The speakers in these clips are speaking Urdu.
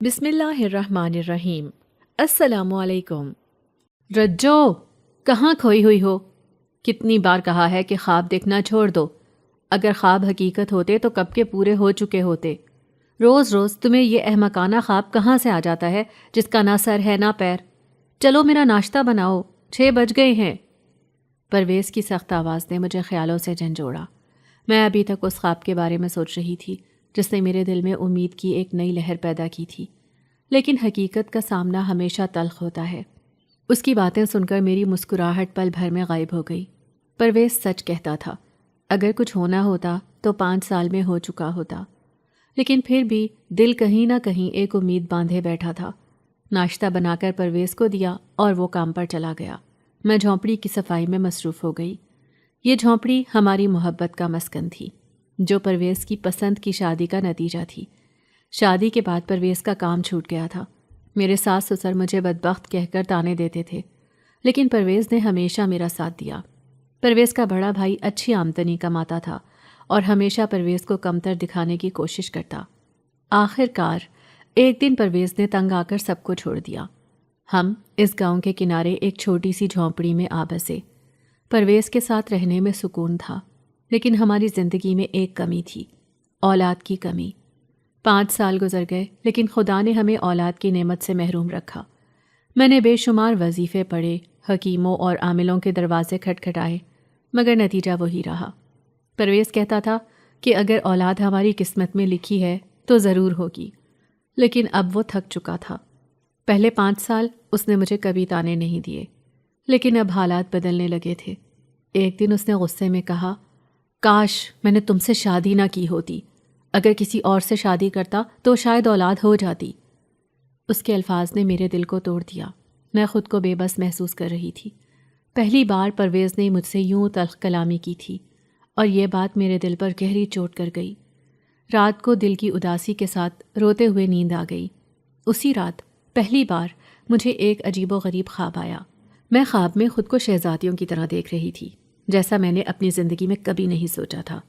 بسم اللہ الرحمن الرحیم۔ السلام علیکم۔ رجو، کہاں کھوئی ہوئی ہو؟ کتنی بار کہا ہے کہ خواب دیکھنا چھوڑ دو۔ اگر خواب حقیقت ہوتے تو کب کے پورے ہو چکے ہوتے۔ روز روز تمہیں یہ احمقانہ خواب کہاں سے آ جاتا ہے جس کا نہ سر ہے نہ پیر؟ چلو میرا ناشتہ بناؤ، 6 بج گئے ہیں۔ پرویز کی سخت آواز نے مجھے خیالوں سے جھنجھوڑا۔ میں ابھی تک اس خواب کے بارے میں سوچ رہی تھی جس نے میرے دل میں امید کی ایک نئی لہر پیدا کی تھی، لیکن حقیقت کا سامنا ہمیشہ تلخ ہوتا ہے۔ اس کی باتیں سن کر میری مسکراہٹ پل بھر میں غائب ہو گئی۔ پرویز سچ کہتا تھا، اگر کچھ ہونا ہوتا تو 5 سال میں ہو چکا ہوتا، لیکن پھر بھی دل کہیں نہ کہیں ایک امید باندھے بیٹھا تھا۔ ناشتہ بنا کر پرویز کو دیا اور وہ کام پر چلا گیا۔ میں جھونپڑی کی صفائی میں مصروف ہو گئی۔ یہ جھونپڑی ہماری محبت کا مسکن تھی، جو پرویز کی پسند کی شادی کا نتیجہ تھی۔ شادی کے بعد پرویز کا کام چھوٹ گیا تھا۔ میرے ساس سسر مجھے بدبخت کہہ کر تانے دیتے تھے، لیکن پرویز نے ہمیشہ میرا ساتھ دیا۔ پرویز کا بڑا بھائی اچھی آمدنی کماتا تھا اور ہمیشہ پرویز کو کمتر دکھانے کی کوشش کرتا۔ آخر کار ایک دن پرویز نے تنگ آ کر سب کو چھوڑ دیا۔ ہم اس گاؤں کے کنارے ایک چھوٹی سی جھونپڑی میں آ بسے۔ پرویز کے ساتھ رہنے میں سکون تھا، لیکن ہماری زندگی میں ایک کمی تھی، اولاد کی کمی۔ 5 سال گزر گئے، لیکن خدا نے ہمیں اولاد کی نعمت سے محروم رکھا۔ میں نے بے شمار وظیفے پڑھے، حکیموں اور عاملوں کے دروازے کھٹکھٹائے، مگر نتیجہ وہی رہا۔ پرویز کہتا تھا کہ اگر اولاد ہماری قسمت میں لکھی ہے تو ضرور ہوگی، لیکن اب وہ تھک چکا تھا۔ پہلے 5 سال اس نے مجھے کبھی تانے نہیں دیے، لیکن اب حالات بدلنے لگے تھے۔ ایک دن اس نے غصے میں کہا، کاش میں نے تم سے شادی نہ کی ہوتی، اگر کسی اور سے شادی کرتا تو شاید اولاد ہو جاتی۔ اس کے الفاظ نے میرے دل کو توڑ دیا۔ میں خود کو بے بس محسوس کر رہی تھی۔ پہلی بار پرویز نے مجھ سے یوں تلخ کلامی کی تھی، اور یہ بات میرے دل پر گہری چوٹ کر گئی۔ رات کو دل کی اداسی کے ساتھ روتے ہوئے نیند آ گئی۔ اسی رات پہلی بار مجھے ایک عجیب و غریب خواب آیا۔ میں خواب میں خود کو شہزادیوں کی طرح دیکھ رہی تھی، جیسا میں نے اپنی زندگی میں کبھی نہیں سوچا تھا۔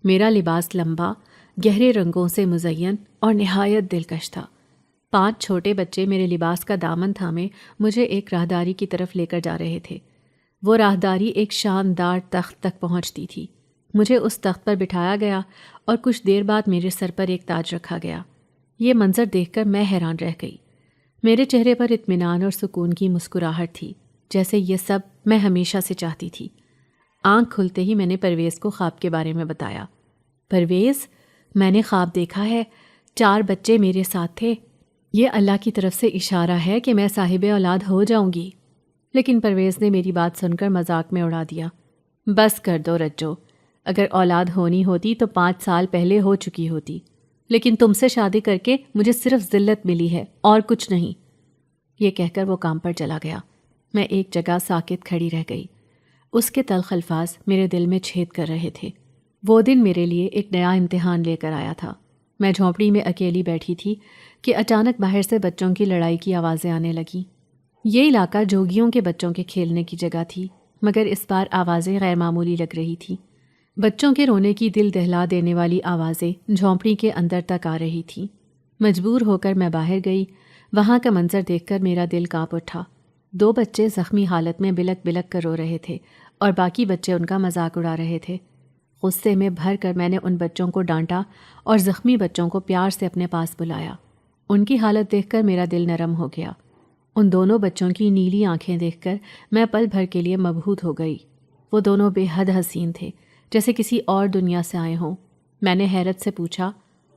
میرا لباس لمبا، گہرے رنگوں سے مزین اور نہایت دلکش تھا۔ 5 چھوٹے بچے میرے لباس کا دامن تھامے مجھے ایک راہداری کی طرف لے کر جا رہے تھے۔ وہ راہداری ایک شاندار تخت تک پہنچتی تھی۔ مجھے اس تخت پر بٹھایا گیا اور کچھ دیر بعد میرے سر پر ایک تاج رکھا گیا۔ یہ منظر دیکھ کر میں حیران رہ گئی۔ میرے چہرے پر اطمینان اور سکون کی مسکراہٹ تھی، جیسے یہ سب میں ہمیشہ سے چاہتی تھی۔ آنکھ کھلتے ہی میں نے پرویز کو خواب کے بارے میں بتایا۔ پرویز، میں نے خواب دیکھا ہے، 4 بچے میرے ساتھ تھے۔ یہ اللہ کی طرف سے اشارہ ہے کہ میں صاحب اولاد ہو جاؤں گی۔ لیکن پرویز نے میری بات سن کر مذاق میں اڑا دیا۔ بس کر دو رجو، اگر اولاد ہونی ہوتی تو 5 سال پہلے ہو چکی ہوتی، لیکن تم سے شادی کر کے مجھے صرف ذلت ملی ہے اور کچھ نہیں۔ یہ کہہ کر وہ کام پر چلا گیا۔ میں ایک جگہ ساکت کھڑی رہ گئی۔ اس کے تلخ الفاظ میرے دل میں چھید کر رہے تھے۔ وہ دن میرے لیے ایک نیا امتحان لے کر آیا تھا۔ میں جھونپڑی میں اکیلی بیٹھی تھی کہ اچانک باہر سے بچوں کی لڑائی کی آوازیں آنے لگیں۔ یہ علاقہ جوگیوں کے بچوں کے کھیلنے کی جگہ تھی، مگر اس بار آوازیں غیر معمولی لگ رہی تھیں۔ بچوں کے رونے کی دل دہلا دینے والی آوازیں جھونپڑی کے اندر تک آ رہی تھیں۔ مجبور ہو کر میں باہر گئی۔ وہاں کا منظر دیکھ کر میرا دل کانپ اٹھا۔ 2 بچے زخمی حالت میں بلک بلک کر رو رہے تھے اور باقی بچے ان کا مذاق اڑا رہے تھے۔ غصے میں بھر کر میں نے ان بچوں کو ڈانٹا اور زخمی بچوں کو پیار سے اپنے پاس بلایا۔ ان کی حالت دیکھ کر میرا دل نرم ہو گیا۔ ان دونوں بچوں کی نیلی آنکھیں دیکھ کر میں پل بھر کے لیے مبہوت ہو گئی۔ وہ دونوں بے حد حسین تھے، جیسے کسی اور دنیا سے آئے ہوں۔ میں نے حیرت سے پوچھا،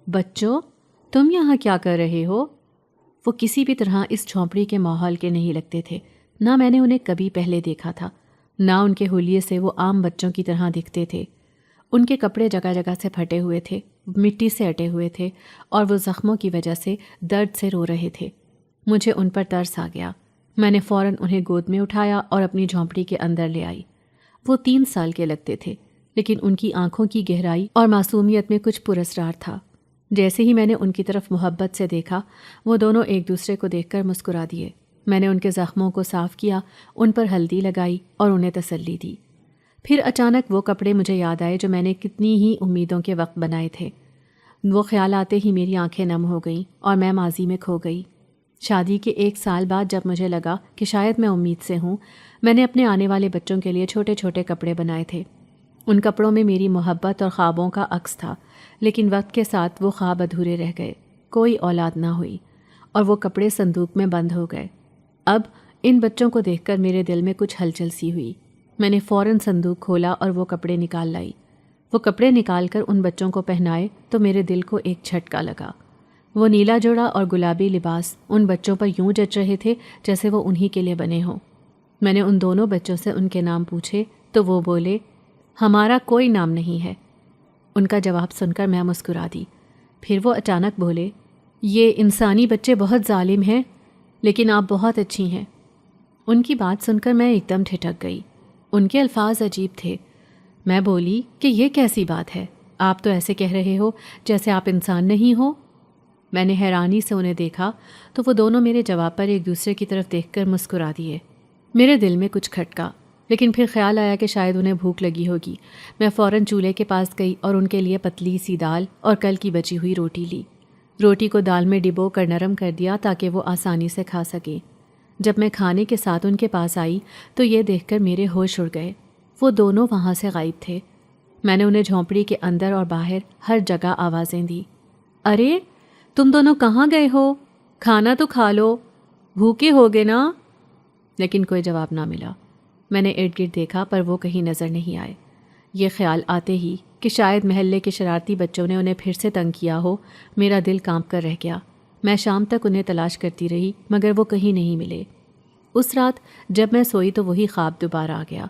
بچوں، تم یہاں کیا کر رہے ہو؟ وہ کسی بھی طرح اس جھونپڑی کے ماحول کے نہیں لگتے تھے۔ نہ میں نے انہیں کبھی پہلے دیکھا تھا، نہ ان کے حلیے سے وہ عام بچوں کی طرح دکھتے تھے۔ ان کے کپڑے جگہ جگہ سے پھٹے ہوئے تھے، مٹی سے اٹے ہوئے تھے، اور وہ زخموں کی وجہ سے درد سے رو رہے تھے۔ مجھے ان پر ترس آ گیا۔ میں نے فوراً انہیں گود میں اٹھایا اور اپنی جھونپڑی کے اندر لے آئی۔ وہ 3 سال کے لگتے تھے، لیکن ان کی آنکھوں کی گہرائی اور معصومیت میں کچھ پراسرار تھا۔ جیسے ہی میں نے ان کی طرف محبت سے دیکھا، وہ دونوں ایک دوسرے کو دیکھ کر مسکرا دیے۔ میں نے ان کے زخموں کو صاف کیا، ان پر ہلدی لگائی اور انہیں تسلی دی۔ پھر اچانک وہ کپڑے مجھے یاد آئے جو میں نے کتنی ہی امیدوں کے وقت بنائے تھے۔ وہ خیال آتے ہی میری آنکھیں نم ہو گئیں اور میں ماضی میں کھو گئی۔ شادی کے 1 سال بعد جب مجھے لگا کہ شاید میں امید سے ہوں، میں نے اپنے آنے والے بچوں کے لیے چھوٹے چھوٹے کپڑے بنائے تھے۔ ان کپڑوں میں میری محبت اور خوابوں کا عکس تھا، لیکن وقت کے ساتھ وہ خواب ادھورے رہ گئے، کوئی اولاد نہ ہوئی اور وہ کپڑے صندوق میں بند ہو گئے۔ اب ان بچوں کو دیکھ کر میرے دل میں کچھ ہلچل سی ہوئی۔ میں نے فوراً صندوق کھولا اور وہ کپڑے نکال لائی۔ وہ کپڑے نکال کر ان بچوں کو پہنائے تو میرے دل کو ایک جھٹکا لگا۔ وہ نیلا جوڑا اور گلابی لباس ان بچوں پر یوں جچ رہے تھے جیسے وہ انہی کے لیے بنے ہوں۔ میں نے ان دونوں بچوں سے ان کے نام پوچھے تو وہ بولے، ہمارا کوئی نام نہیں ہے۔ ان کا جواب سن کر میں مسکرا دی۔ پھر وہ اچانک بولے، یہ انسانی بچے بہت ظالم ہیں، لیکن آپ بہت اچھی ہیں۔ ان کی بات سن کر میں ایک دم ٹھٹک گئی۔ ان کے الفاظ عجیب تھے۔ میں بولی کہ یہ کیسی بات ہے؟ آپ تو ایسے کہہ رہے ہو جیسے آپ انسان نہیں ہو۔ میں نے حیرانی سے انہیں دیکھا تو وہ دونوں میرے جواب پر ایک دوسرے کی طرف دیکھ کر مسکرا دیے۔ میرے دل میں کچھ کھٹکا، لیکن پھر خیال آیا کہ شاید انہیں بھوک لگی ہوگی۔ میں فوراً چولہے کے پاس گئی اور ان کے لیے پتلی سی دال اور کل کی بچی ہوئی روٹی لی۔ روٹی کو دال میں ڈبو کر نرم کر دیا تاکہ وہ آسانی سے کھا سکیں۔ جب میں کھانے کے ساتھ ان کے پاس آئی تو یہ دیکھ کر میرے ہوش اڑ گئے۔ وہ دونوں وہاں سے غائب تھے۔ میں نے انہیں جھونپڑی کے اندر اور باہر ہر جگہ آوازیں دی، ارے تم دونوں کہاں گئے ہو؟ کھانا تو کھا لو، بھوکے ہوگے نا؟ لیکن کوئی جواب نہ ملا۔ میں نے ارد گرد دیکھا پر وہ کہیں نظر نہیں آئے۔ یہ خیال آتے ہی کہ شاید محلے کے شرارتی بچوں نے انہیں پھر سے تنگ کیا ہو، میرا دل کانپ کر رہ گیا۔ میں شام تک انہیں تلاش کرتی رہی مگر وہ کہیں نہیں ملے۔ اس رات جب میں سوئی تو وہی خواب دوبارہ آ گیا،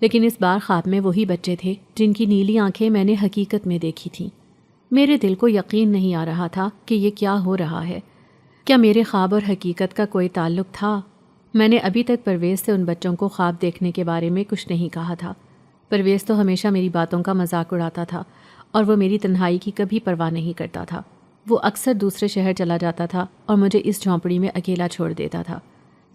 لیکن اس بار خواب میں وہی بچے تھے جن کی نیلی آنکھیں میں نے حقیقت میں دیکھی تھیں۔ میرے دل کو یقین نہیں آ رہا تھا کہ یہ کیا ہو رہا ہے۔ کیا میرے خواب اور حقیقت کا کوئی تعلق تھا؟ میں نے ابھی تک پرویز سے ان بچوں کو خواب دیکھنے کے بارے میں کچھ نہیں کہا تھا۔ پرویز تو ہمیشہ میری باتوں کا مذاق اڑاتا تھا اور وہ میری تنہائی کی کبھی پرواہ نہیں کرتا تھا۔ وہ اکثر دوسرے شہر چلا جاتا تھا اور مجھے اس جھونپڑی میں اکیلا چھوڑ دیتا تھا۔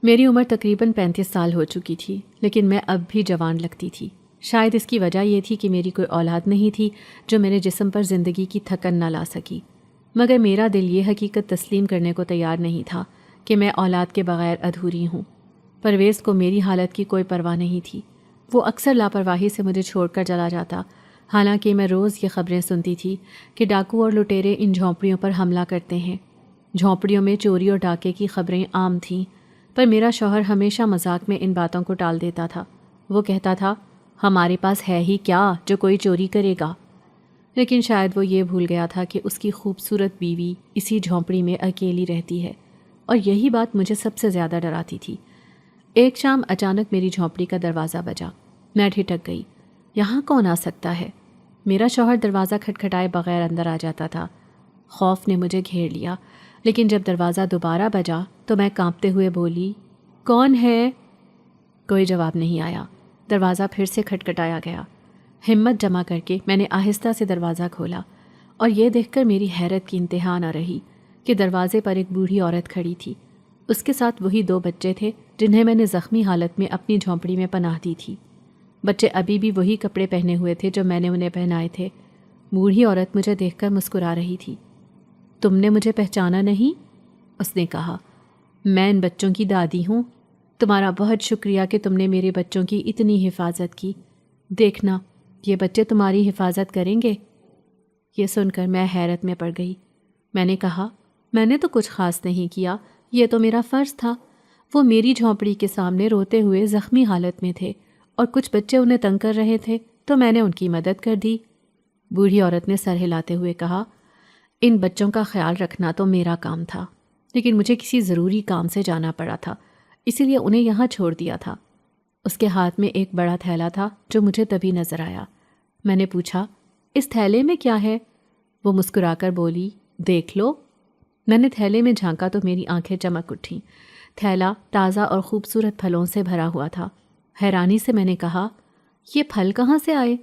میری عمر تقریباً 35 سال ہو چکی تھی، لیکن میں اب بھی جوان لگتی تھی۔ شاید اس کی وجہ یہ تھی کہ میری کوئی اولاد نہیں تھی جو میرے جسم پر زندگی کی تھکن نہ لا سکی، مگر میرا دل یہ حقیقت تسلیم کرنے کو تیار نہیں تھا کہ میں اولاد کے بغیر ادھوری ہوں۔ پرویز کو میری حالت کی کوئی پرواہ نہیں تھی۔ وہ اکثر لاپرواہی سے مجھے چھوڑ کر چلا جاتا، حالانکہ میں روز یہ خبریں سنتی تھی کہ ڈاکو اور لٹیرے ان جھونپڑیوں پر حملہ کرتے ہیں۔ جھونپڑیوں میں چوری اور ڈاکے کی خبریں عام تھیں، پر میرا شوہر ہمیشہ مذاق میں ان باتوں کو ٹال دیتا تھا۔ وہ کہتا تھا، ہمارے پاس ہے ہی کیا جو کوئی چوری کرے گا؟ لیکن شاید وہ یہ بھول گیا تھا کہ اس کی خوبصورت بیوی اسی جھونپڑی میں اکیلی رہتی ہے، اور یہی بات مجھے سب سے زیادہ ڈراتی تھی۔ ایک شام اچانک میری جھونپڑی کا دروازہ بجا۔ میں ٹھٹک گئی، یہاں کون آ سکتا ہے؟ میرا شوہر دروازہ کھٹکھٹائے بغیر اندر آ جاتا تھا۔ خوف نے مجھے گھیر لیا، لیکن جب دروازہ دوبارہ بجا تو میں کانپتے ہوئے بولی، کون ہے؟ کوئی جواب نہیں آیا۔ دروازہ پھر سے کھٹکھٹایا گیا۔ ہمت جمع کر کے میں نے آہستہ سے دروازہ کھولا، اور یہ دیکھ کر میری حیرت کی انتہا نہ رہی کہ دروازے پر ایک بوڑھی عورت کھڑی تھی۔ اس کے ساتھ وہی 2 بچے تھے جنہیں میں نے زخمی حالت میں اپنی جھونپڑی میں پناہ دی تھی۔ بچے ابھی بھی وہی کپڑے پہنے ہوئے تھے جو میں نے انہیں پہنائے تھے۔ بوڑھی عورت مجھے دیکھ کر مسکرا رہی تھی۔ تم نے مجھے پہچانا نہیں؟ اس نے کہا، میں ان بچوں کی دادی ہوں۔ تمہارا بہت شکریہ کہ تم نے میرے بچوں کی اتنی حفاظت کی۔ دیکھنا، یہ بچے تمہاری حفاظت کریں گے۔ یہ سن کر میں حیرت میں پڑ گئی۔ میں نے کہا، میں نے تو کچھ خاص نہیں کیا، یہ تو میرا فرض تھا۔ وہ میری جھونپڑی کے سامنے روتے ہوئے زخمی حالت میں تھے اور کچھ بچے انہیں تنگ کر رہے تھے تو میں نے ان کی مدد کر دی۔ بوڑھی عورت نے سر ہلاتے ہوئے کہا، ان بچوں کا خیال رکھنا تو میرا کام تھا، لیکن مجھے کسی ضروری کام سے جانا پڑا تھا، اسی لیے انہیں یہاں چھوڑ دیا تھا۔ اس کے ہاتھ میں ایک بڑا تھیلا تھا جو مجھے تبھی نظر آیا۔ میں نے پوچھا، اس تھیلے میں کیا ہے؟ وہ مسکرا کر بولی، دیکھ لو۔ میں نے تھیلے میں جھانکا تو میری آنکھیں چمک اٹھیں۔ تھیلا تازہ اور خوبصورت پھلوں سے بھرا ہوا تھا۔ حیرانی سے میں نے کہا، یہ پھل کہاں سے آئے؟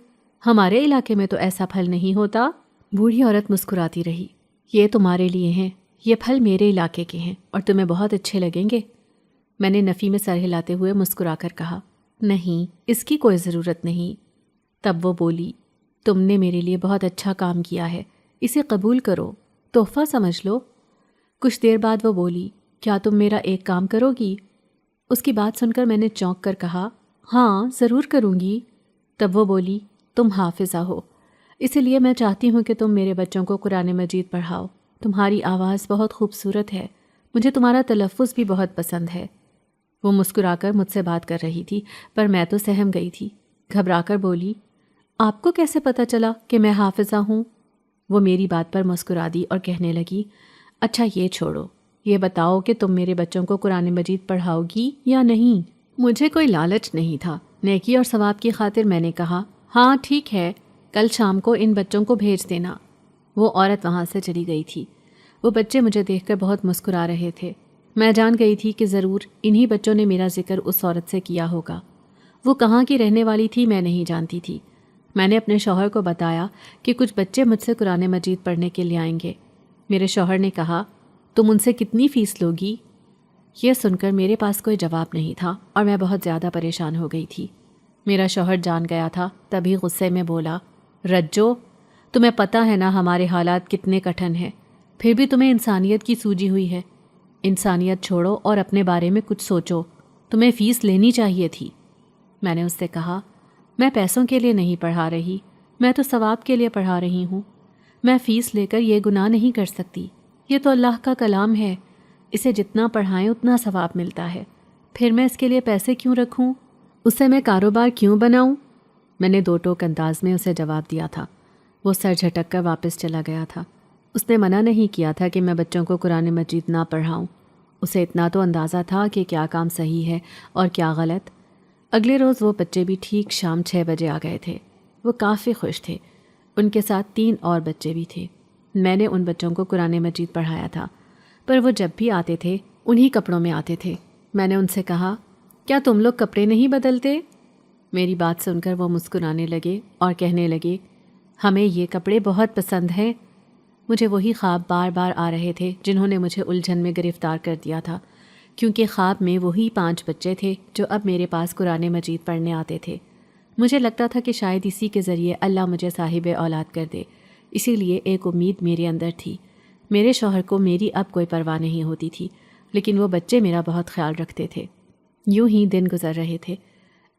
ہمارے علاقے میں تو ایسا پھل نہیں ہوتا۔ بوڑھی عورت مسکراتی رہی، یہ تمہارے لیے ہیں، یہ پھل میرے علاقے کے ہیں اور تمہیں بہت اچھے لگیں گے۔ میں نے نفی میں سر ہلاتے ہوئے مسکرا کر کہا، نہیں، اس کی کوئی ضرورت نہیں۔ تب وہ بولی، تم نے میرے لیے بہت اچھا کام کیا ہے، اسے قبول کرو، تحفہ سمجھ لو۔ کچھ دیر بعد وہ بولی، کیا تم میرا ایک کام کرو گی؟ اس کی بات سن کر میں نے چونک کر کہا، ہاں ضرور کروں گی۔ تب وہ بولی، تم حافظہ ہو، اسی لیے میں چاہتی ہوں کہ تم میرے بچوں کو قرآن مجید پڑھاؤ۔ تمہاری آواز بہت خوبصورت ہے، مجھے تمہارا تلفظ بھی بہت پسند ہے۔ وہ مسکرا کر مجھ سے بات کر رہی تھی، پر میں تو سہم گئی تھی۔ گھبرا کر بولی، آپ کو کیسے پتہ چلا کہ میں حافظہ ہوں؟ وہ میری بات پر مسکرا دی اور کہنے لگی، اچھا یہ چھوڑو، یہ بتاؤ کہ تم میرے بچوں کو قرآن مجید پڑھاؤ گی یا نہیں؟ مجھے کوئی لالچ نہیں تھا، نیکی اور ثواب کی خاطر میں نے کہا، ہاں ٹھیک ہے، کل شام کو ان بچوں کو بھیج دینا۔ وہ عورت وہاں سے چلی گئی تھی۔ وہ بچے مجھے دیکھ کر بہت مسکرا رہے تھے۔ میں جان گئی تھی کہ ضرور انہی بچوں نے میرا ذکر اس عورت سے کیا ہوگا۔ وہ کہاں کی رہنے والی تھی میں نہیں جانتی تھی۔ میں نے اپنے شوہر کو بتایا کہ کچھ بچے مجھ سے قرآن مجید پڑھنے کے لیے آئیں گے۔ میرے شوہر نے کہا، تم ان سے کتنی فیس لوگی؟ یہ سن کر میرے پاس کوئی جواب نہیں تھا اور میں بہت زیادہ پریشان ہو گئی تھی۔ میرا شوہر جان گیا تھا، تبھی غصے میں بولا، رجو، تمہیں پتہ ہے نا ہمارے حالات کتنے کٹھن ہیں، پھر بھی تمہیں انسانیت کی سوجی ہوئی ہے۔ انسانیت چھوڑو اور اپنے بارے میں کچھ سوچو، تمہیں فیس لینی چاہیے تھی۔ میں نے اس سے کہا، میں پیسوں کے لیے نہیں پڑھا رہی، میں تو ثواب کے لیے پڑھا رہی ہوں۔ میں فیس لے کر یہ گناہ نہیں کر سکتی، یہ تو اللہ کا کلام ہے، اسے جتنا پڑھائیں اتنا ثواب ملتا ہے، پھر میں اس کے لیے پیسے کیوں رکھوں؟ اسے میں کاروبار کیوں بناؤں؟ میں نے دو ٹوک انداز میں اسے جواب دیا تھا۔ وہ سر جھٹک کر واپس چلا گیا تھا۔ اس نے منع نہیں کیا تھا کہ میں بچوں کو قرآن مجید نہ پڑھاؤں۔ اسے اتنا تو اندازہ تھا کہ کیا کام صحیح ہے اور کیا غلط۔ اگلے روز وہ بچے بھی ٹھیک شام 6 بجے آ گئے تھے۔ وہ کافی خوش تھے۔ ان کے ساتھ 3 اور بچے بھی تھے۔ میں نے ان بچوں کو قرآن مجید پڑھایا تھا، پر وہ جب بھی آتے تھے انہی کپڑوں میں آتے تھے۔ میں نے ان سے کہا، کیا تم لوگ کپڑے نہیں بدلتے؟ میری بات سن کر وہ مسکرانے لگے اور کہنے لگے، ہمیں یہ کپڑے بہت پسند ہیں۔ مجھے وہی خواب بار بار آ رہے تھے جنہوں نے مجھے الجھن میں گرفتار کر دیا تھا، کیونکہ خواب میں وہی 5 بچے تھے جو اب میرے پاس قرآن مجید پڑھنے آتے تھے۔ مجھے لگتا تھا کہ شاید اسی کے ذریعے اللہ مجھے صاحب اولاد کر دے، اسی لیے ایک امید میرے اندر تھی۔ میرے شوہر کو میری اب کوئی پرواہ نہیں ہوتی تھی، لیکن وہ بچے میرا بہت خیال رکھتے تھے۔ یوں ہی دن گزر رہے تھے۔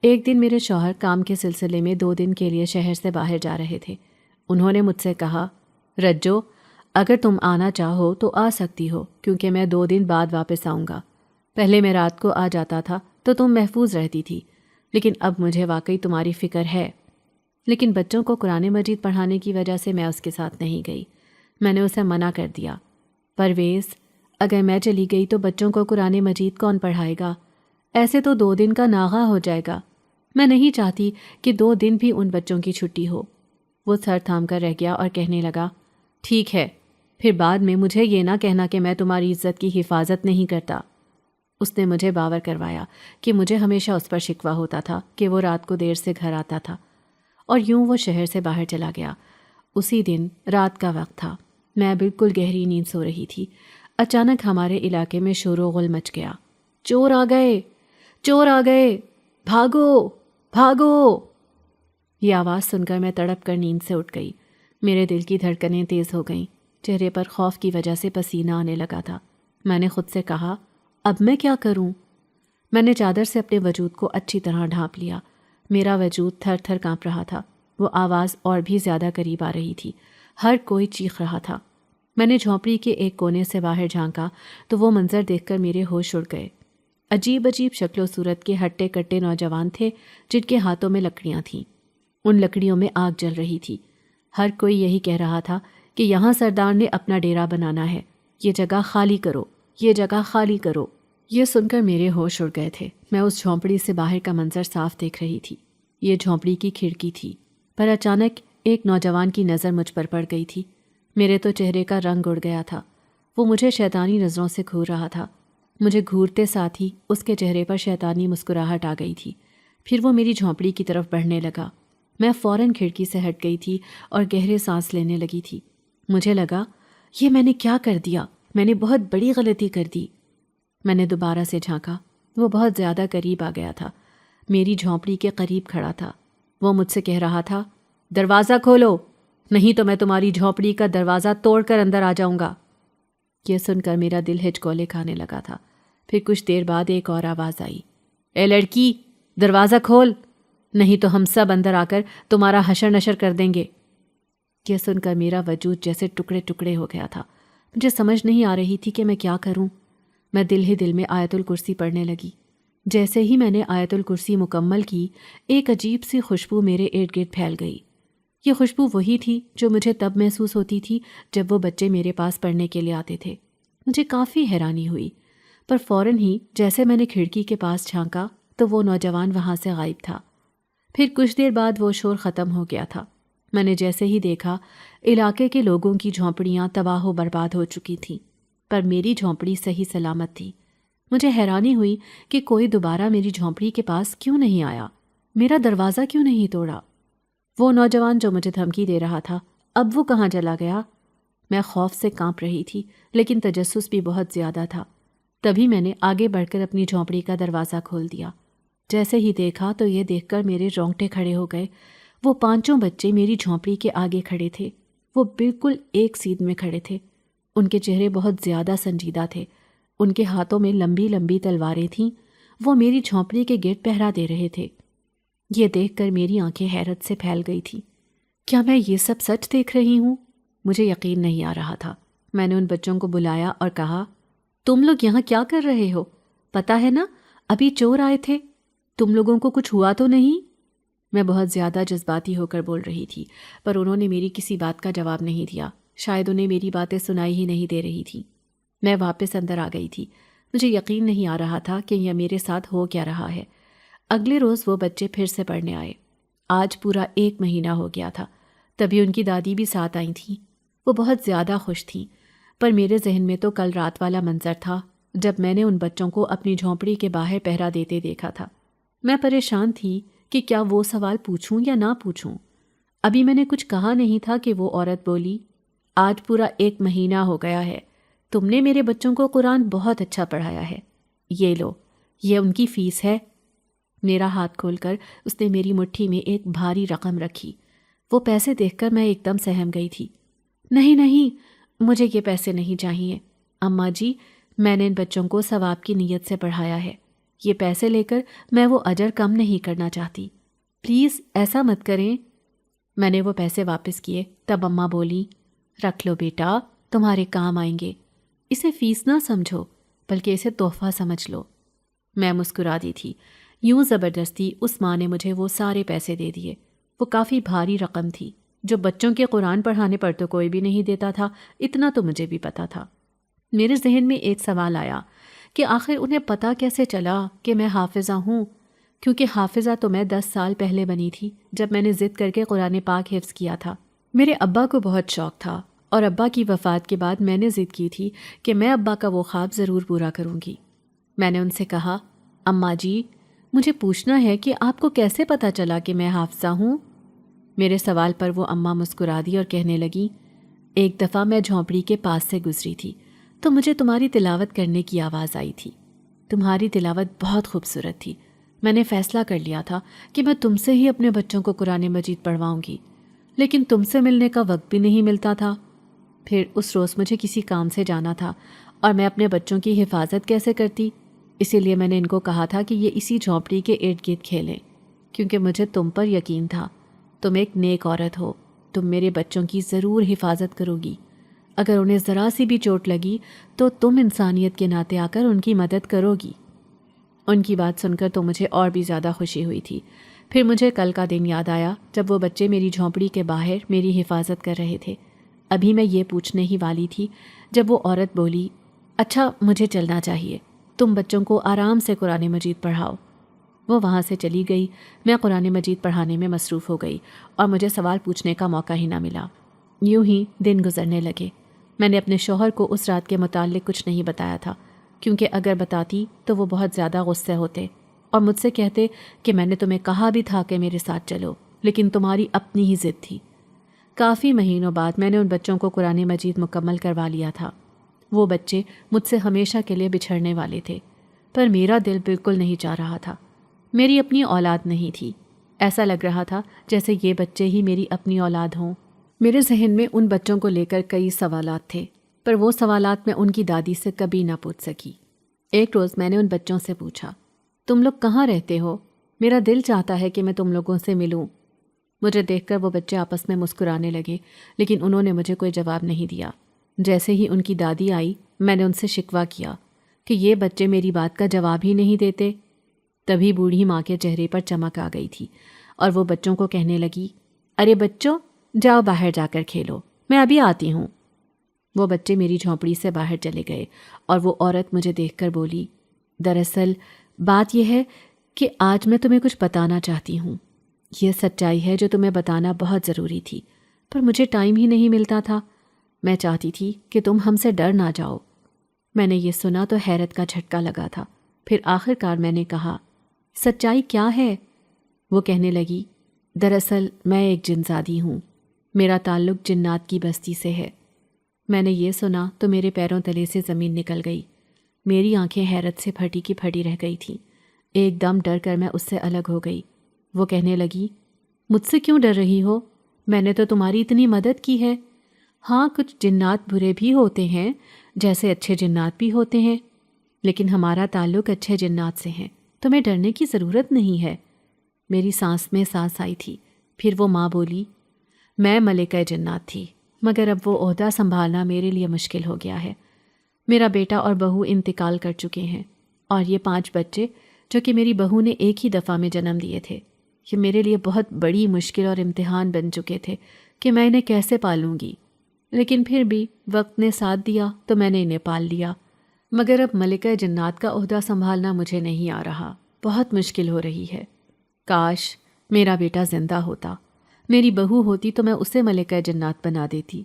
ایک دن میرے شوہر کام کے سلسلے میں 2 دن کے لیے شہر سے باہر جا رہے تھے۔ انہوں نے مجھ سے کہا، رجو، اگر تم آنا چاہو تو آ سکتی ہو، کیونکہ میں 2 دن بعد واپس آؤں گا۔ پہلے میں رات کو آ جاتا تھا تو تم محفوظ رہتی تھی، لیکن اب مجھے واقعی تمہاری فکر ہے۔ لیکن بچوں کو قرآن مجید پڑھانے کی وجہ سے میں اس کے ساتھ نہیں گئی۔ میں نے اسے منع کر دیا، پرویز، اگر میں چلی گئی تو بچوں کو قرآن مجید کون پڑھائے گا؟ ایسے تو 2 دن کا ناغہ ہو جائے گا۔ میں نہیں چاہتی کہ 2 دن بھی ان بچوں کی چھٹی ہو۔ وہ سر تھام کر رہ گیا اور کہنے لگا، ٹھیک ہے، پھر بعد میں مجھے یہ نہ کہنا کہ میں تمہاری عزت کی حفاظت نہیں کرتا۔ اس نے مجھے باور کروایا کہ مجھے ہمیشہ اس پر شکوہ ہوتا تھا کہ وہ رات کو دیر سے گھر آتا تھا، اور یوں وہ شہر سے باہر چلا گیا۔ اسی دن رات کا وقت تھا، میں بالکل گہری نیند سو رہی تھی۔ اچانک ہمارے علاقے میں شور و غل مچ گیا۔ چور آ گئے، چور آ گئے، بھاگو، بھاگو! یہ آواز سن کر میں تڑپ کر نیند سے اٹھ گئی۔ میرے دل کی دھڑکنیں تیز ہو گئیں، چہرے پر خوف کی وجہ سے پسینہ آنے لگا تھا۔ میں نے خود سے کہا، اب میں کیا کروں؟ میں نے چادر سے اپنے وجود کو اچھی طرح ڈھانپ لیا۔ میرا وجود تھر تھر کانپ رہا تھا۔ وہ آواز اور بھی زیادہ قریب آ رہی تھی۔ ہر کوئی چیخ رہا تھا۔ میں نے جھونپڑی کے ایک کونے سے باہر جھانکا تو وہ منظر دیکھ کر میرے ہوش اڑ گئے۔ عجیب عجیب شکل و صورت کے ہٹے کٹے نوجوان تھے جن کے ہاتھوں میں لکڑیاں تھیں۔ ان لکڑیوں میں آگ جل رہی تھی۔ ہر کوئی یہی کہہ رہا تھا کہ یہاں سردار نے اپنا ڈیرا بنانا ہے، یہ جگہ خالی کرو، یہ جگہ خالی کرو۔ یہ سن کر میرے ہوش اڑ گئے تھے۔ میں اس جھونپڑی سے باہر کا منظر صاف دیکھ رہی تھی۔ یہ جھونپڑی کی کھڑکی تھی، پر اچانک ایک نوجوان کی نظر مجھ پر پڑ گئی تھی۔ میرے تو چہرے کا رنگ اڑ گیا تھا۔ وہ مجھے شیطانی نظروں سے گھور رہا تھا۔ مجھے گھورتے ساتھ ہی اس کے چہرے پر شیطانی مسکراہٹ آ گئی تھی۔ پھر وہ میری جھونپڑی کی طرف بڑھنے لگا۔ میں فوراً کھڑکی سے ہٹ گئی تھی اور گہرے سانس لینے لگی تھی۔ مجھے لگا، یہ میں نے کیا کر دیا؟ میں نے بہت بڑی غلطی کر دی۔ میں نے دوبارہ سے جھانکا۔ وہ بہت زیادہ قریب آ گیا تھا، میری جھونپڑی کے قریب کھڑا تھا۔ وہ مجھ سے کہہ رہا تھا، دروازہ کھولو، نہیں تو میں تمہاری جھونپڑی کا دروازہ توڑ کر اندر آ جاؤں گا۔ یہ سن کر میرا دل ہچکولے کھانے لگا تھا۔ پھر کچھ دیر بعد ایک اور آواز آئی، اے لڑکی، دروازہ کھول، نہیں تو ہم سب اندر آ کر تمہارا حشر نشر کر دیں گے۔ یہ سن کر میرا وجود جیسے ٹکڑے ٹکڑے ہو گیا تھا۔ مجھے سمجھ نہیں آ رہی تھی کہ میں کیا کروں۔ میں دل ہی دل میں آیت الکرسی پڑھنے لگی۔ جیسے ہی میں نے آیت الکرسی مکمل کی، ایک عجیب سی خوشبو میرے ارد گرد پھیل گئی۔ یہ خوشبو وہی تھی جو مجھے تب محسوس ہوتی تھی جب وہ بچے میرے پاس پڑھنے کے لیے آتے تھے۔ مجھے کافی حیرانی ہوئی، پر فوراً ہی جیسے میں نے کھڑکی کے پاس جھانکا تو وہ نوجوان وہاں سے غائب تھا۔ پھر کچھ دیر بعد وہ شور ختم ہو گیا تھا۔ میں نے جیسے ہی دیکھا، علاقے کے لوگوں کی جھونپڑیاں تباہ و برباد ہو چکی تھیں، پر میری جھونپڑی صحیح سلامت تھی۔ مجھے حیرانی ہوئی کہ کوئی دوبارہ میری جھونپڑی کے پاس کیوں نہیں آیا، میرا دروازہ کیوں نہیں توڑا۔ وہ نوجوان جو مجھے دھمکی دے رہا تھا، اب وہ کہاں چلا گیا؟ میں خوف سے کانپ رہی تھی، لیکن تجسس بھی بہت زیادہ تھا۔ تبھی میں نے آگے بڑھ کر اپنی جھونپڑی کا دروازہ کھول دیا۔ جیسے ہی دیکھا تو یہ دیکھ کر میرے رونگٹے کھڑے ہو گئے۔ وہ 5 بچے میری جھونپڑی کے آگے کھڑے تھے۔ وہ بالکل ایک سیدھ میں کھڑے تھے۔ ان کے چہرے بہت زیادہ سنجیدہ تھے۔ ان کے ہاتھوں میں لمبی لمبی تلواریں تھیں۔ وہ میری جھونپڑی کے گرد پہرا دے رہے تھے۔ یہ دیکھ کر میری آنکھیں حیرت سے پھیل گئی تھیں۔ کیا میں یہ سب سچ دیکھ رہی ہوں؟ مجھے یقین نہیں آ رہا تھا۔ میں نے ان بچوں کو بلایا اور کہا، تم لوگ یہاں کیا کر رہے ہو؟ پتہ ہے نا، ابھی چور آئے تھے۔ تم لوگوں کو کچھ ہوا تو نہیں؟ میں بہت زیادہ جذباتی ہو کر بول رہی تھی، پر انہوں نے میری کسی بات کا جواب نہیں دیا۔ شاید انہیں میری باتیں سنائی ہی نہیں دے رہی تھی۔ میں واپس اندر آ گئی تھی۔ مجھے یقین نہیں آ رہا تھا کہ یہ میرے ساتھ ہو کیا رہا ہے۔ اگلے روز وہ بچے پھر سے پڑھنے آئے۔ آج پورا 1 مہینہ ہو گیا تھا۔ تبھی ان کی دادی بھی ساتھ آئی تھیں۔ وہ بہت زیادہ خوش تھیں، پر میرے ذہن میں تو کل رات والا منظر تھا جب میں نے ان بچوں کو اپنی جھونپڑی کے باہر پہرا دیتے دیکھا تھا۔ میں پریشان تھی کہ کیا وہ سوال پوچھوں یا نہ پوچھوں۔ ابھی میں نے کچھ کہا نہیں تھا کہ وہ عورت بولی، آج پورا 1 مہینہ ہو گیا ہے، تم نے میرے بچوں کو قرآن بہت اچھا پڑھایا ہے، یہ لو، یہ ان کی فیس ہے۔ میرا ہاتھ کھول کر اس نے میری مٹھی میں ایک بھاری رقم رکھی۔ وہ پیسے دیکھ کر میں ایک دم سہم گئی تھی۔ نہیں نہیں، مجھے یہ پیسے نہیں چاہیے اماں جی، میں نے ان بچوں کو ثواب کی نیت سے پڑھایا ہے۔ یہ پیسے لے کر میں وہ اجر کم نہیں کرنا چاہتی، پلیز ایسا مت کریں۔ میں نے وہ پیسے واپس کیے، تب اماں بولی، رکھ لو بیٹا، تمہارے کام آئیں گے، اسے فیس نہ سمجھو بلکہ اسے تحفہ سمجھ لو۔ میں مسکرا دی تھی۔ یوں زبردستی اس ماں نے مجھے وہ سارے پیسے دے دیے۔ وہ کافی بھاری رقم تھی، جو بچوں کے قرآن پڑھانے پر تو کوئی بھی نہیں دیتا تھا، اتنا تو مجھے بھی پتا تھا۔ میرے ذہن میں ایک سوال آیا کہ آخر انہیں پتہ کیسے چلا کہ میں حافظہ ہوں، کیونکہ حافظہ تو میں 10 سال پہلے بنی تھی جب میں نے ضد کر کے قرآن پاک حفظ کیا تھا۔ میرے ابا کو بہت شوق تھا، اور ابا کی وفات کے بعد میں نے ضد کی تھی کہ میں ابا کا وہ خواب ضرور پورا کروں گی۔ میں نے ان سے کہا، اماں جی، مجھے پوچھنا ہے کہ آپ کو کیسے پتہ چلا کہ میں حافظہ ہوں؟ میرے سوال پر وہ اماں مسکرا دی اور کہنے لگی، ایک دفعہ میں جھونپڑی کے پاس سے گزری تھی تو مجھے تمہاری تلاوت کرنے کی آواز آئی تھی۔ تمہاری تلاوت بہت خوبصورت تھی۔ میں نے فیصلہ کر لیا تھا کہ میں تم سے ہی اپنے بچوں کو قرآن مجید پڑھواؤں گی، لیکن تم سے ملنے کا وقت بھی نہیں ملتا تھا۔ پھر اس روز مجھے کسی کام سے جانا تھا اور میں اپنے بچوں کی حفاظت کیسے کرتی، اسی لیے میں نے ان کو کہا تھا کہ یہ اسی جھونپڑی کے ارد گرد کھیلیں، کیونکہ مجھے تم پر یقین تھا، تم ایک نیک عورت ہو، تم میرے بچوں کی ضرور حفاظت کرو گی۔ اگر انہیں ذرا سی بھی چوٹ لگی تو تم انسانیت کے ناطے آ کر ان کی مدد کرو گی۔ ان کی بات سن کر تو مجھے اور بھی زیادہ خوشی ہوئی تھی۔ پھر مجھے کل کا دن یاد آیا جب وہ بچے میری جھونپڑی کے باہر میری حفاظت کر رہے تھے۔ ابھی میں یہ پوچھنے ہی والی تھی جب وہ عورت بولی، اچھا مجھے چلنا چاہیے، تم بچوں کو آرام سے قرآن مجید پڑھاؤ۔ وہ وہاں سے چلی گئی۔ میں قرآن مجید پڑھانے میں مصروف ہو گئی اور مجھے سوال پوچھنے کا موقع ہی نہ ملا۔ یوں ہی دن گزرنے لگے۔ میں نے اپنے شوہر کو اس رات کے متعلق کچھ نہیں بتایا تھا، کیونکہ اگر بتاتی تو وہ بہت زیادہ غصے ہوتے اور مجھ سے کہتے کہ میں نے تمہیں کہا بھی تھا کہ میرے ساتھ چلو، لیکن تمہاری اپنی ہی ضد تھی۔ کافی مہینوں بعد میں نے ان بچوں کو قرآن مجید مکمل کروا لیا تھا۔ وہ بچے مجھ سے ہمیشہ کے لیے بچھڑنے والے تھے، پر میرا دل بالکل نہیں چاہ رہا تھا۔ میری اپنی اولاد نہیں تھی، ایسا لگ رہا تھا جیسے یہ بچے ہی میری اپنی اولاد ہوں۔ میرے ذہن میں ان بچوں کو لے کر کئی سوالات تھے، پر وہ سوالات میں ان کی دادی سے کبھی نہ پوچھ سکی۔ ایک روز میں نے ان بچوں سے پوچھا، تم لوگ کہاں رہتے ہو؟ میرا دل چاہتا ہے کہ میں تم لوگوں سے ملوں۔ مجھے دیکھ کر وہ بچے آپس میں مسکرانے لگے، لیکن انہوں نے مجھے کوئی جواب نہیں دیا۔ جیسے ہی ان کی دادی آئی، میں نے ان سے شکوہ کیا کہ یہ بچے میری بات کا جواب ہی نہیں دیتے۔ تبھی بوڑھی ماں کے چہرے پر چمک آ گئی تھی اور وہ بچوں کو کہنے لگی، ارے بچوں، جاؤ باہر جا کر کھیلو، میں ابھی آتی ہوں۔ وہ بچے میری جھونپڑی سے باہر چلے گئے اور وہ عورت مجھے دیکھ کر بولی، دراصل بات یہ ہے کہ آج میں تمہیں کچھ بتانا چاہتی ہوں۔ یہ سچائی ہے جو تمہیں بتانا بہت ضروری تھی، پر مجھے ٹائم ہی نہیں ملتا تھا۔ میں چاہتی تھی کہ تم ہم سے ڈر نہ جاؤ۔ میں نے یہ سنا تو حیرت کا جھٹکا لگا تھا۔ پھر آخر کار میں نے کہا، سچائی کیا ہے؟ وہ کہنے لگی، دراصل میں ایک جنزادی ہوں، میرا تعلق جنات کی بستی سے ہے۔ میں نے یہ سنا تو میرے پیروں تلے سے زمین نکل گئی۔ میری آنکھیں حیرت سے پھٹی کی پھٹی رہ گئی تھیں۔ ایک دم ڈر کر میں اس سے الگ ہو گئی۔ وہ کہنے لگی، مجھ سے کیوں ڈر رہی ہو؟ میں نے تو تمہاری اتنی مدد کی ہے۔ ہاں، کچھ جنات برے بھی ہوتے ہیں جیسے اچھے جنات بھی ہوتے ہیں، لیکن ہمارا تعلق اچھے جنات سے ہے، تمہیں ڈرنے کی ضرورت نہیں ہے۔ میری سانس میں سانس آئی تھی۔ پھر وہ ماں بولی، میں ملکہ جنات تھی، مگر اب وہ عہدہ سنبھالنا میرے لیے مشکل ہو گیا ہے۔ میرا بیٹا اور بہو انتقال کر چکے ہیں، اور یہ 5 بچے جو کہ میری بہو نے ایک ہی دفعہ میں جنم دیے تھے، یہ میرے لیے بہت بڑی مشکل اور امتحان بن چکے تھے کہ میں انہیں کیسے پالوں گی۔ لیکن پھر بھی وقت نے ساتھ دیا تو میں نے انہیں پال لیا۔ مگر اب ملکہ جنات کا عہدہ سنبھالنا مجھے نہیں آ رہا، بہت مشکل ہو رہی ہے۔ کاش میرا بیٹا زندہ ہوتا، میری بہو ہوتی تو میں اسے ملکہ جنات بنا دیتی۔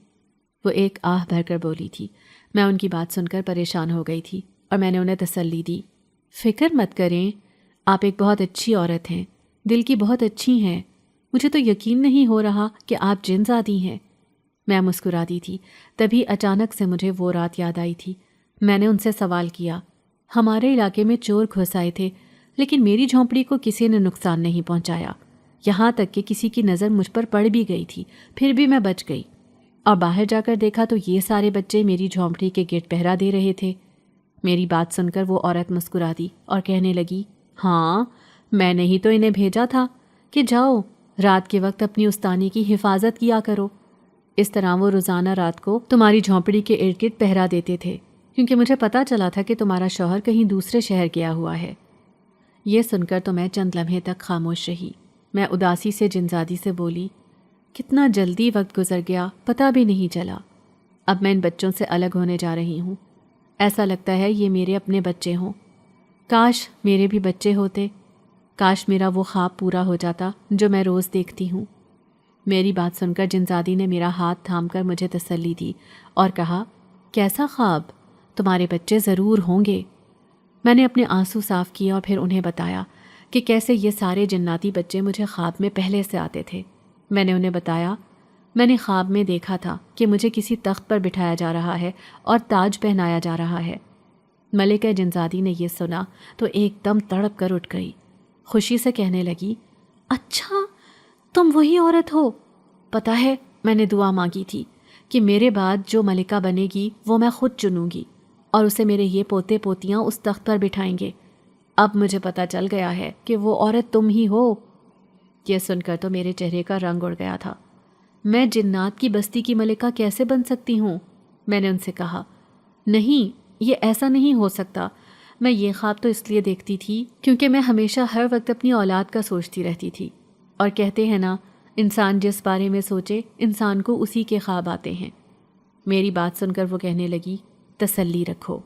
وہ ایک آہ بھر کر بولی تھی۔ میں ان کی بات سن کر پریشان ہو گئی تھی اور میں نے انہیں تسلی دی، فکر مت کریں، آپ ایک بہت اچھی عورت ہیں، دل کی بہت اچھی ہیں، مجھے تو یقین نہیں ہو رہا کہ آپ جن زادی ہیں۔ میں مسکرا دی تھی۔ تبھی اچانک سے مجھے وہ رات یاد آئی تھی۔ میں نے ان سے سوال کیا، ہمارے علاقے میں چور گھس آئے تھے، لیکن میری جھونپڑی کو کسی نے نقصان نہیں پہنچایا، یہاں تک کہ کسی کی نظر مجھ پر پڑ بھی گئی تھی، پھر بھی میں بچ گئی۔ اور باہر جا کر دیکھا تو یہ سارے بچے میری جھونپڑی کے گیٹ پہرا دے رہے تھے۔ میری بات سن کر وہ عورت مسکرا دی اور کہنے لگی، ہاں، میں نے ہی تو انہیں بھیجا تھا کہ جاؤ رات کے وقت اپنی استانی کی حفاظت کیا کرو۔ اس طرح وہ روزانہ رات کو تمہاری جھونپڑی کے ارد گرد پہرا دیتے تھے، کیونکہ مجھے پتا چلا تھا کہ تمہارا شوہر کہیں دوسرے شہر گیا ہوا ہے۔ یہ سن کر تو میں چند لمحے تک خاموش رہی۔ میں اداسی سے جنزادی سے بولی، کتنا جلدی وقت گزر گیا، پتہ بھی نہیں چلا۔ اب میں ان بچوں سے الگ ہونے جا رہی ہوں، ایسا لگتا ہے یہ میرے اپنے بچے ہوں۔ کاش میرے بھی بچے ہوتے، کاش میرا وہ خواب پورا ہو جاتا جو میں روز دیکھتی ہوں۔ میری بات سن کر جنزادی نے میرا ہاتھ تھام کر مجھے تسلی دی اور کہا، کیسا خواب؟ تمہارے بچے ضرور ہوں گے۔ میں نے اپنے آنسو صاف کیے اور پھر انہیں بتایا کہ کیسے یہ سارے جناتی بچے مجھے خواب میں پہلے سے آتے تھے۔ میں نے انہیں بتایا، میں نے خواب میں دیکھا تھا کہ مجھے کسی تخت پر بٹھایا جا رہا ہے اور تاج پہنایا جا رہا ہے۔ ملکہ جنزادی نے یہ سنا تو ایک دم تڑپ کر اٹھ گئی، خوشی سے کہنے لگی، اچھا تم وہی عورت ہو؟ پتہ ہے میں نے دعا مانگی تھی کہ میرے بعد جو ملکہ بنے گی وہ میں خود چنوں گی اور اسے میرے یہ پوتے پوتیاں اس تخت پر بٹھائیں گے۔ اب مجھے پتہ چل گیا ہے کہ وہ عورت تم ہی ہو۔ یہ سن کر تو میرے چہرے کا رنگ اڑ گیا تھا۔ میں جنات کی بستی کی ملکہ کیسے بن سکتی ہوں؟ میں نے ان سے کہا، نہیں، یہ ایسا نہیں ہو سکتا۔ میں یہ خواب تو اس لیے دیکھتی تھی کیونکہ میں ہمیشہ ہر وقت اپنی اولاد کا سوچتی رہتی تھی، اور کہتے ہیں نا، انسان جس بارے میں سوچے انسان کو اسی کے خواب آتے ہیں۔ میری بات سن کر وہ کہنے لگی، تسلی رکھو،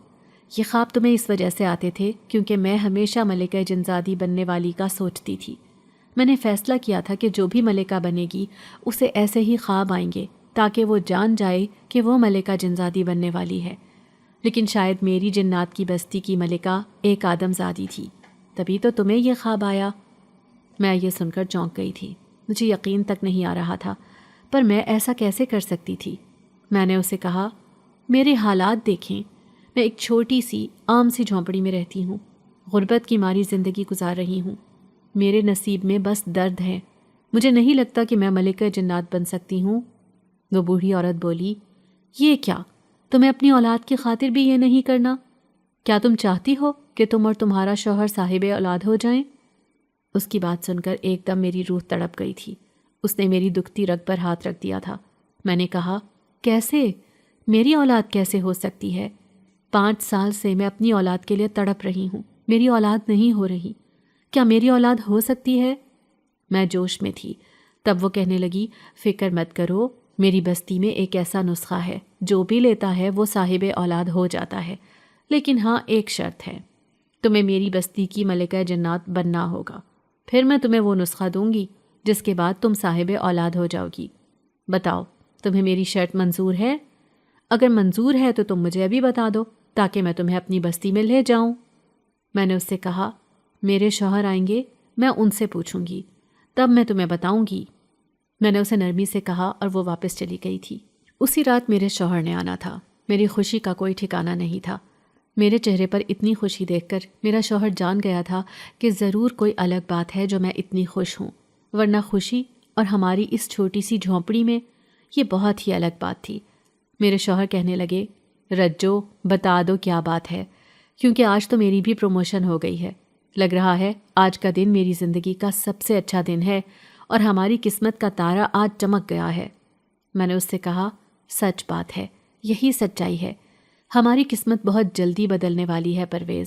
یہ خواب تمہیں اس وجہ سے آتے تھے کیونکہ میں ہمیشہ ملکہ جنزادی بننے والی کا سوچتی تھی۔ میں نے فیصلہ کیا تھا کہ جو بھی ملکہ بنے گی اسے ایسے ہی خواب آئیں گے تاکہ وہ جان جائے کہ وہ ملکہ جنزادی بننے والی ہے۔ لیکن شاید میری جنات کی بستی کی ملکہ ایک آدم زادی تھی، تبھی تو تمہیں یہ خواب آیا۔ میں یہ سن کر چونک گئی تھی، مجھے یقین تک نہیں آ رہا تھا، پر میں ایسا کیسے کر سکتی تھی؟ میں نے اسے کہا، میرے حالات دیکھیں، میں ایک چھوٹی سی عام سی جھونپڑی میں رہتی ہوں، غربت کی ماری زندگی گزار رہی ہوں، میرے نصیب میں بس درد ہے، مجھے نہیں لگتا کہ میں ملکہ جنات بن سکتی ہوں۔ وہ بوڑھی عورت بولی، یہ کیا، تمہیں اپنی اولاد کی خاطر بھی یہ نہیں کرنا؟ کیا تم چاہتی ہو کہ تم اور تمہارا شوہر صاحب اولاد ہو جائیں؟ اس کی بات سن کر ایک دم میری روح تڑپ گئی تھی۔ اس نے میری دکھتی رگ پر ہاتھ رکھ دیا تھا۔ میں نے کہا، کیسے؟ میری اولاد کیسے ہو سکتی ہے؟ 5 سال سے میں اپنی اولاد کے لیے تڑپ رہی ہوں، میری اولاد نہیں ہو رہی۔ کیا میری اولاد ہو سکتی ہے؟ میں جوش میں تھی۔ تب وہ کہنے لگی، فکر مت کرو، میری بستی میں ایک ایسا نسخہ ہے، جو بھی لیتا ہے وہ صاحب اولاد ہو جاتا ہے، لیکن ہاں ایک شرط ہے، تمہیں میری بستی کی ملکہ جنات بننا ہوگا، پھر میں تمہیں وہ نسخہ دوں گی جس کے بعد تم صاحب اولاد ہو جاؤ گی۔ بتاؤ، تمہیں میری شرط منظور ہے؟ اگر منظور ہے تو تم مجھے ابھی بتا دو تاکہ میں تمہیں اپنی بستی میں لے جاؤں۔ میں نے اس سے کہا، میرے شوہر آئیں گے، میں ان سے پوچھوں گی، تب میں تمہیں بتاؤں گی۔ میں نے اسے نرمی سے کہا اور وہ واپس چلی گئی تھی۔ اسی رات میرے شوہر نے آنا تھا۔ میری خوشی کا کوئی ٹھکانہ نہیں تھا۔ میرے چہرے پر اتنی خوشی دیکھ کر میرا شوہر جان گیا تھا کہ ضرور کوئی الگ بات ہے جو میں اتنی خوش ہوں، ورنہ خوشی اور ہماری اس چھوٹی سی جھونپڑی میں یہ بہت ہی الگ بات تھی۔ میرے شوہر کہنے لگے، رجو، بتا دو کیا بات ہے، کیونکہ آج تو میری بھی پروموشن ہو گئی ہے۔ لگ رہا ہے آج کا دن میری زندگی کا سب سے اچھا دن ہے اور ہماری قسمت کا تارا آج چمک گیا ہے۔ میں نے اس سے کہا، سچ بات ہے، یہی سچائی ہے، ہماری قسمت بہت جلدی بدلنے والی ہے پرویز،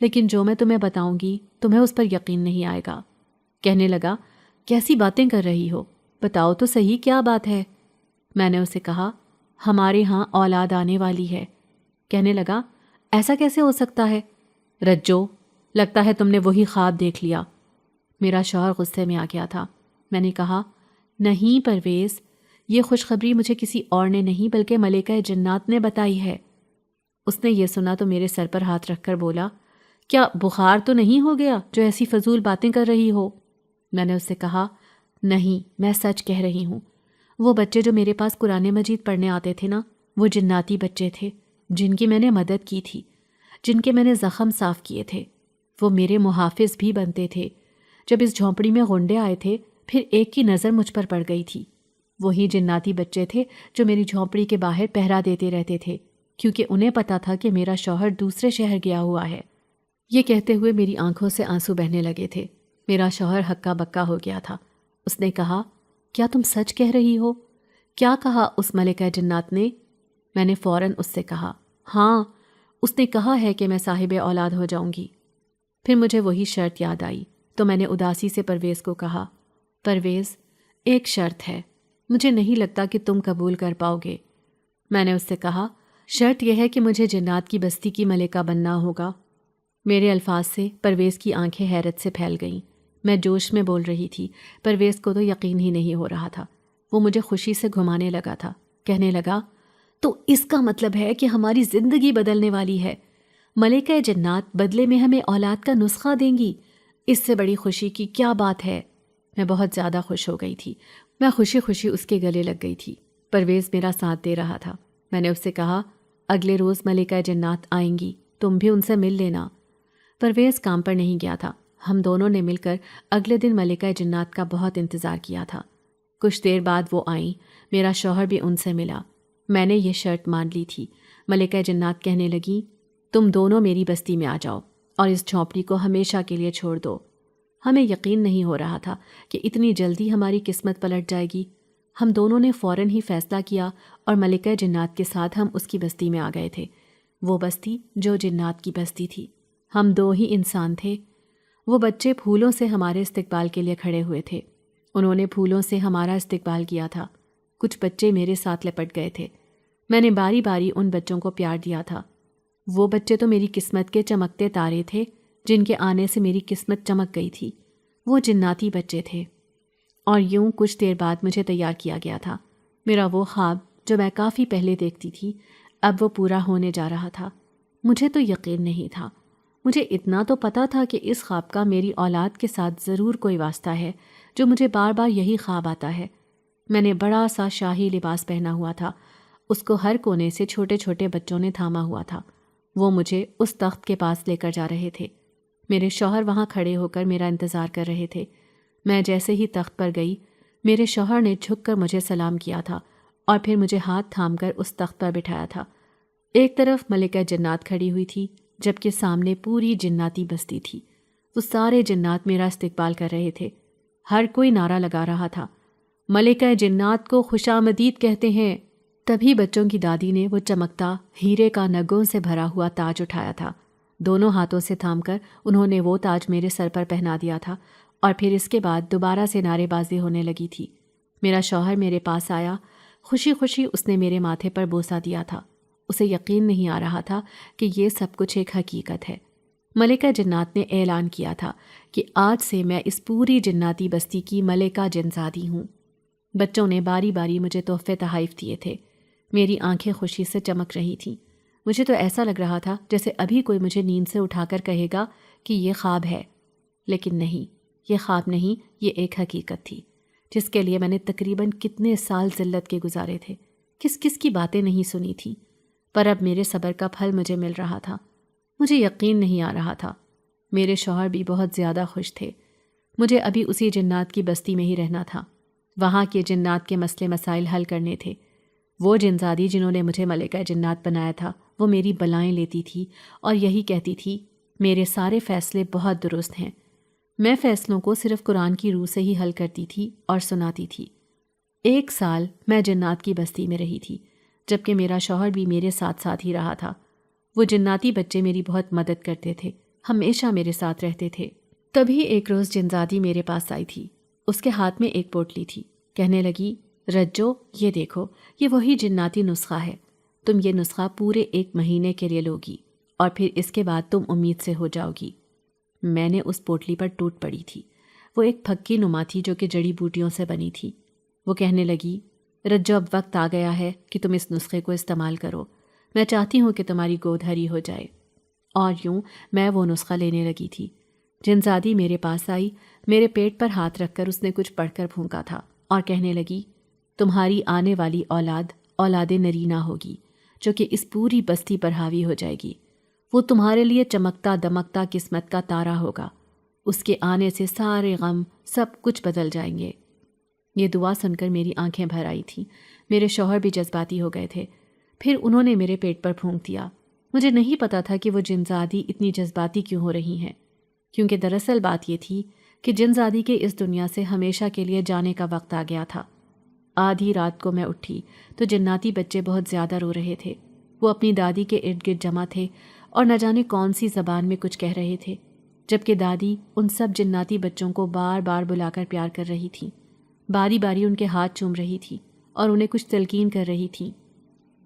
لیکن جو میں تمہیں بتاؤں گی تمہیں اس پر یقین نہیں آئے گا۔ کہنے لگا، کیسی باتیں کر رہی ہو، بتاؤ تو صحیح کیا بات ہے۔ میں نے اسے کہا، ہمارے ہاں اولاد آنے والی ہے۔ کہنے لگا، ایسا کیسے ہو سکتا ہے؟ رجو، لگتا ہے تم نے وہی خواب دیکھ لیا۔ میرا شوہر غصے میں آ گیا تھا۔ میں نے کہا، نہیں پرویز، یہ خوشخبری مجھے کسی اور نے نہیں بلکہ ملکہ جنات نے بتائی ہے۔ اس نے یہ سنا تو میرے سر پر ہاتھ رکھ کر بولا، کیا بخار تو نہیں ہو گیا جو ایسی فضول باتیں کر رہی ہو؟ میں نے اس سے کہا، نہیں، میں سچ کہہ رہی ہوں۔ وہ بچے جو میرے پاس قرآن مجید پڑھنے آتے تھے نا، وہ جناتی بچے تھے جن کی میں نے مدد کی تھی، جن کے میں نے زخم صاف کیے تھے۔ وہ میرے محافظ بھی بنتے تھے۔ جب اس جھونپڑی میں غنڈے آئے تھے، پھر ایک کی نظر مجھ پر پڑ گئی تھی۔ وہی جناتی بچے تھے جو میری جھونپڑی کے باہر پہرا دیتے رہتے تھے، کیونکہ انہیں پتا تھا کہ میرا شوہر دوسرے شہر گیا ہوا ہے۔ یہ کہتے ہوئے میری آنکھوں سے آنسو بہنے لگے تھے۔ میرا شوہر ہکا بکا ہو گیا تھا۔ اس نے کہا، کیا تم سچ کہہ رہی ہو؟ کیا کہا اس ملکہ جنات نے؟ میں نے فوراً اس سے کہا، ہاں، اس نے کہا ہے کہ میں صاحب اولاد ہو جاؤں گی۔ پھر مجھے وہی شرط یاد آئی تو میں نے اداسی سے پرویز کو کہا، پرویز، ایک شرط ہے، مجھے نہیں لگتا کہ تم قبول کر پاؤ گے۔ میں نے اس سے کہا، شرط یہ ہے کہ مجھے جنات کی بستی کی ملکہ بننا ہوگا۔ میرے الفاظ سے پرویز کی آنکھیں حیرت سے پھیل گئیں۔ میں جوش میں بول رہی تھی، پرویز کو تو یقین ہی نہیں ہو رہا تھا۔ وہ مجھے خوشی سے گھمانے لگا تھا، کہنے لگا، تو اس کا مطلب ہے کہ ہماری زندگی بدلنے والی ہے، ملکہ جنات بدلے میں ہمیں اولاد کا نسخہ دیں گی، اس سے بڑی خوشی کی کیا بات ہے؟ میں بہت زیادہ خوش ہو گئی تھی۔ میں خوشی خوشی اس کے گلے لگ گئی تھی۔ پرویز میرا ساتھ دے رہا تھا۔ میں نے اس سے کہا، اگلے روز ملکہ جنات آئیں گی، تم بھی ان سے مل لینا۔ پرویز کام پر نہیں گیا تھا۔ ہم دونوں نے مل کر اگلے دن ملکہ جنات کا بہت انتظار کیا تھا۔ کچھ دیر بعد وہ آئیں، میرا شوہر بھی ان سے ملا۔ میں نے یہ شرط مان لی تھی۔ ملکہ جنات کہنے لگی، تم دونوں میری بستی میں آ جاؤ اور اس جھونپڑی کو ہمیشہ کے لیے چھوڑ دو۔ ہمیں یقین نہیں ہو رہا تھا کہ اتنی جلدی ہماری قسمت پلٹ جائے گی۔ ہم دونوں نے فوراً ہی فیصلہ کیا اور ملکہ جنات کے ساتھ ہم اس کی بستی میں آ گئے تھے، وہ بستی جو جنات کی بستی تھی۔ ہم دو ہی انسان تھے۔ وہ بچے پھولوں سے ہمارے استقبال کے لیے کھڑے ہوئے تھے۔ انہوں نے پھولوں سے ہمارا استقبال کیا تھا۔ کچھ بچے میرے ساتھ لپٹ گئے تھے۔ میں نے باری باری ان بچوں کو پیار دیا تھا۔ وہ بچے تو میری قسمت کے چمکتے تارے تھے، جن کے آنے سے میری قسمت چمک گئی تھی۔ وہ جناتی بچے تھے۔ اور یوں کچھ دیر بعد مجھے تیار کیا گیا تھا۔ میرا وہ خواب جو میں کافی پہلے دیکھتی تھی، اب وہ پورا ہونے جا رہا تھا۔ مجھے تو یقین نہیں تھا۔ مجھے اتنا تو پتا تھا کہ اس خواب کا میری اولاد کے ساتھ ضرور کوئی واسطہ ہے، جو مجھے بار بار یہی خواب آتا ہے۔ میں نے بڑا سا شاہی لباس پہنا ہوا تھا۔ اس کو ہر کونے سے چھوٹے چھوٹے بچوں نے تھاما ہوا تھا۔ وہ مجھے اس تخت کے پاس لے کر جا رہے تھے۔ میرے شوہر وہاں کھڑے ہو کر میرا انتظار کر رہے تھے۔ میں جیسے ہی تخت پر گئی، میرے شوہر نے جھک کر مجھے سلام کیا تھا اور پھر مجھے ہاتھ تھام کر اس تخت پر بٹھایا تھا۔ ایک طرف ملکہ جنات کھڑی ہوئی تھی، جبکہ سامنے پوری جناتی بستی تھی۔ وہ سارے جنات میرا استقبال کر رہے تھے۔ ہر کوئی نعرہ لگا رہا تھا، ملکہ جنات کو خوش آمدید کہتے ہیں۔ تبھی بچوں کی دادی نے وہ چمکتا ہیرے کا نگوں سے بھرا ہوا تاج اٹھایا تھا۔ دونوں ہاتھوں سے تھام کر انہوں نے وہ تاج میرے سر پر پہنا دیا تھا، اور پھر اس کے بعد دوبارہ سے نعرے بازی ہونے لگی تھی۔ میرا شوہر میرے پاس آیا، خوشی خوشی اس نے میرے ماتھے پر بوسہ دیا تھا۔ اسے یقین نہیں آ رہا تھا کہ یہ سب کچھ ایک حقیقت ہے۔ ملکہ جنات نے اعلان کیا تھا کہ آج سے میں اس پوری جناتی بستی کی ملکہ جنزادی ہوں۔ بچوں نے باری باری مجھے تحفے تحائف دیے تھے۔ میری آنکھیں خوشی سے چمک رہی تھیں۔ مجھے تو ایسا لگ رہا تھا جیسے ابھی کوئی مجھے نیند سے اٹھا کر کہے گا کہ یہ خواب ہے، لیکن نہیں، یہ خواب نہیں، یہ ایک حقیقت تھی جس کے لیے میں نے تقریباً کتنے سال ذلت کے گزارے تھے، کس کس کی باتیں نہیں سنی تھیں، پر اب میرے صبر کا پھل مجھے مل رہا تھا۔ مجھے یقین نہیں آ رہا تھا۔ میرے شوہر بھی بہت زیادہ خوش تھے۔ مجھے ابھی اسی جنات کی بستی میں ہی رہنا تھا، وہاں کے جنات کے مسئلے مسائل حل کرنے تھے۔ وہ جنزادی جنہوں نے مجھے ملکہ جنات بنایا تھا، وہ میری بلائیں لیتی تھی اور یہی کہتی تھی، میرے سارے فیصلے بہت درست ہیں۔ میں فیصلوں کو صرف قرآن کی روح سے ہی حل کرتی تھی اور سناتی تھی۔ 1 سال میں جنات کی بستی میں رہی تھی، جبکہ میرا شوہر بھی میرے ساتھ ساتھ ہی رہا تھا۔ وہ جناتی بچے میری بہت مدد کرتے تھے، ہمیشہ میرے ساتھ رہتے تھے۔ تبھی ایک روز جنزادی میرے پاس آئی تھی۔ اس کے ہاتھ میں ایک پوٹلی تھی۔ کہنے لگی، رجو، یہ دیکھو، یہ وہی جناتی نسخہ ہے۔ تم یہ نسخہ پورے 1 مہینے کے لیے لوگی اور پھر اس کے بعد تم امید سے ہو جاؤ گی۔ میں نے اس پوٹلی پر ٹوٹ پڑی تھی۔ وہ ایک پھکی نما تھی جو کہ جڑی بوٹیوں سے بنی تھی۔ وہ کہنے لگی، رجو، اب وقت آ گیا ہے کہ تم اس نسخے کو استعمال کرو۔ میں چاہتی ہوں کہ تمہاری گود ہری ہو جائے۔ اور یوں میں وہ نسخہ لینے لگی تھی۔ جنزادی میرے پاس آئی، میرے پیٹ پر ہاتھ رکھ کر اس نے کچھ پڑھ کر پھونکا تھا اور کہنے لگی، تمہاری آنے والی اولاد اولاد نرینہ ہوگی، جو کہ اس پوری بستی پر حاوی ہو جائے گی۔ وہ تمہارے لیے چمکتا دمکتا قسمت کا تارا ہوگا۔ اس کے آنے سے سارے غم سب کچھ بدل جائیں گے۔ یہ دعا سن کر میری آنکھیں بھر آئی تھیں۔ میرے شوہر بھی جذباتی ہو گئے تھے۔ پھر انہوں نے میرے پیٹ پر پھونک دیا۔ مجھے نہیں پتا تھا کہ وہ جنزادی اتنی جذباتی کیوں ہو رہی ہیں، کیونکہ دراصل بات یہ تھی کہ جنزادی کے اس دنیا سے ہمیشہ کے لیے جانے کا وقت آ گیا تھا۔ آدھی رات کو میں اٹھی تو جناتی بچے بہت زیادہ رو رہے تھے۔ وہ اپنی دادی کے ارد گرد جمع تھے اور نہ جانے کون سی زبان میں کچھ کہہ رہے تھے، جبکہ دادی ان سب جناتی بچوں کو بار بار بلا کر پیار کر رہی تھی، باری باری ان کے ہاتھ چوم رہی تھی اور انہیں کچھ تلقین کر رہی تھی۔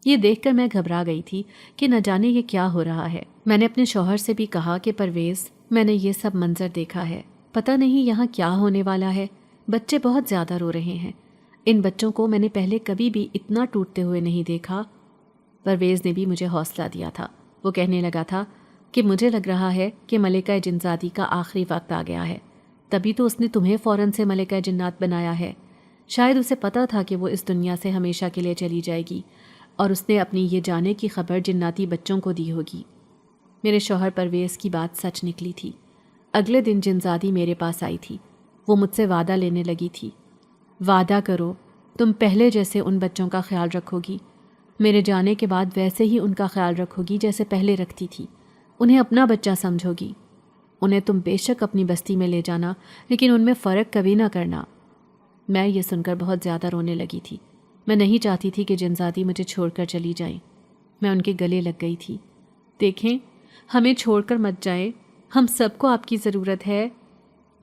یہ دیکھ کر میں گھبرا گئی تھی کہ نہ جانے یہ کیا ہو رہا ہے۔ میں نے اپنے شوہر سے بھی کہا کہ پرویز، میں نے یہ سب منظر دیکھا ہے، پتہ نہیں یہاں کیا ہونے والا ہے۔ بچے بہت زیادہ رو رہے ہیں۔ ان بچوں کو میں نے پہلے کبھی بھی اتنا ٹوٹتے ہوئے نہیں دیکھا۔ پرویز نے بھی مجھے حوصلہ دیا تھا۔ وہ کہنے لگا تھا کہ مجھے لگ رہا ہے کہ ملکہ جنزادی کا آخری وقت آ گیا ہے، تبھی تو اس نے تمہیں فوراً سے ملکہ جنات بنایا ہے۔ شاید اسے پتہ تھا کہ وہ اس دنیا سے ہمیشہ کے لیے چلی جائے گی، اور اس نے اپنی یہ جانے کی خبر جناتی بچوں کو دی ہوگی۔ میرے شوہر پرویز کی بات سچ نکلی تھی۔ اگلے دن جنزادی میرے پاس آئی تھی۔ وہ مجھ سے وعدہ لینے لگی تھی، وعدہ کرو تم پہلے جیسے ان بچوں کا خیال رکھو گی، میرے جانے کے بعد ویسے ہی ان کا خیال رکھو گی جیسے پہلے رکھتی تھی، انہیں اپنا بچہ سمجھو گی، انہیں تم بے شک اپنی بستی میں لے جانا، لیکن ان میں فرق کبھی نہ کرنا۔ میں یہ سن کر بہت زیادہ رونے لگی تھی۔ میں نہیں چاہتی تھی کہ جنزادی مجھے چھوڑ کر چلی جائیں۔ میں ان کے گلے لگ گئی تھی۔ دیکھیں، ہمیں چھوڑ کر مت جائیں، ہم سب کو آپ کی ضرورت ہے۔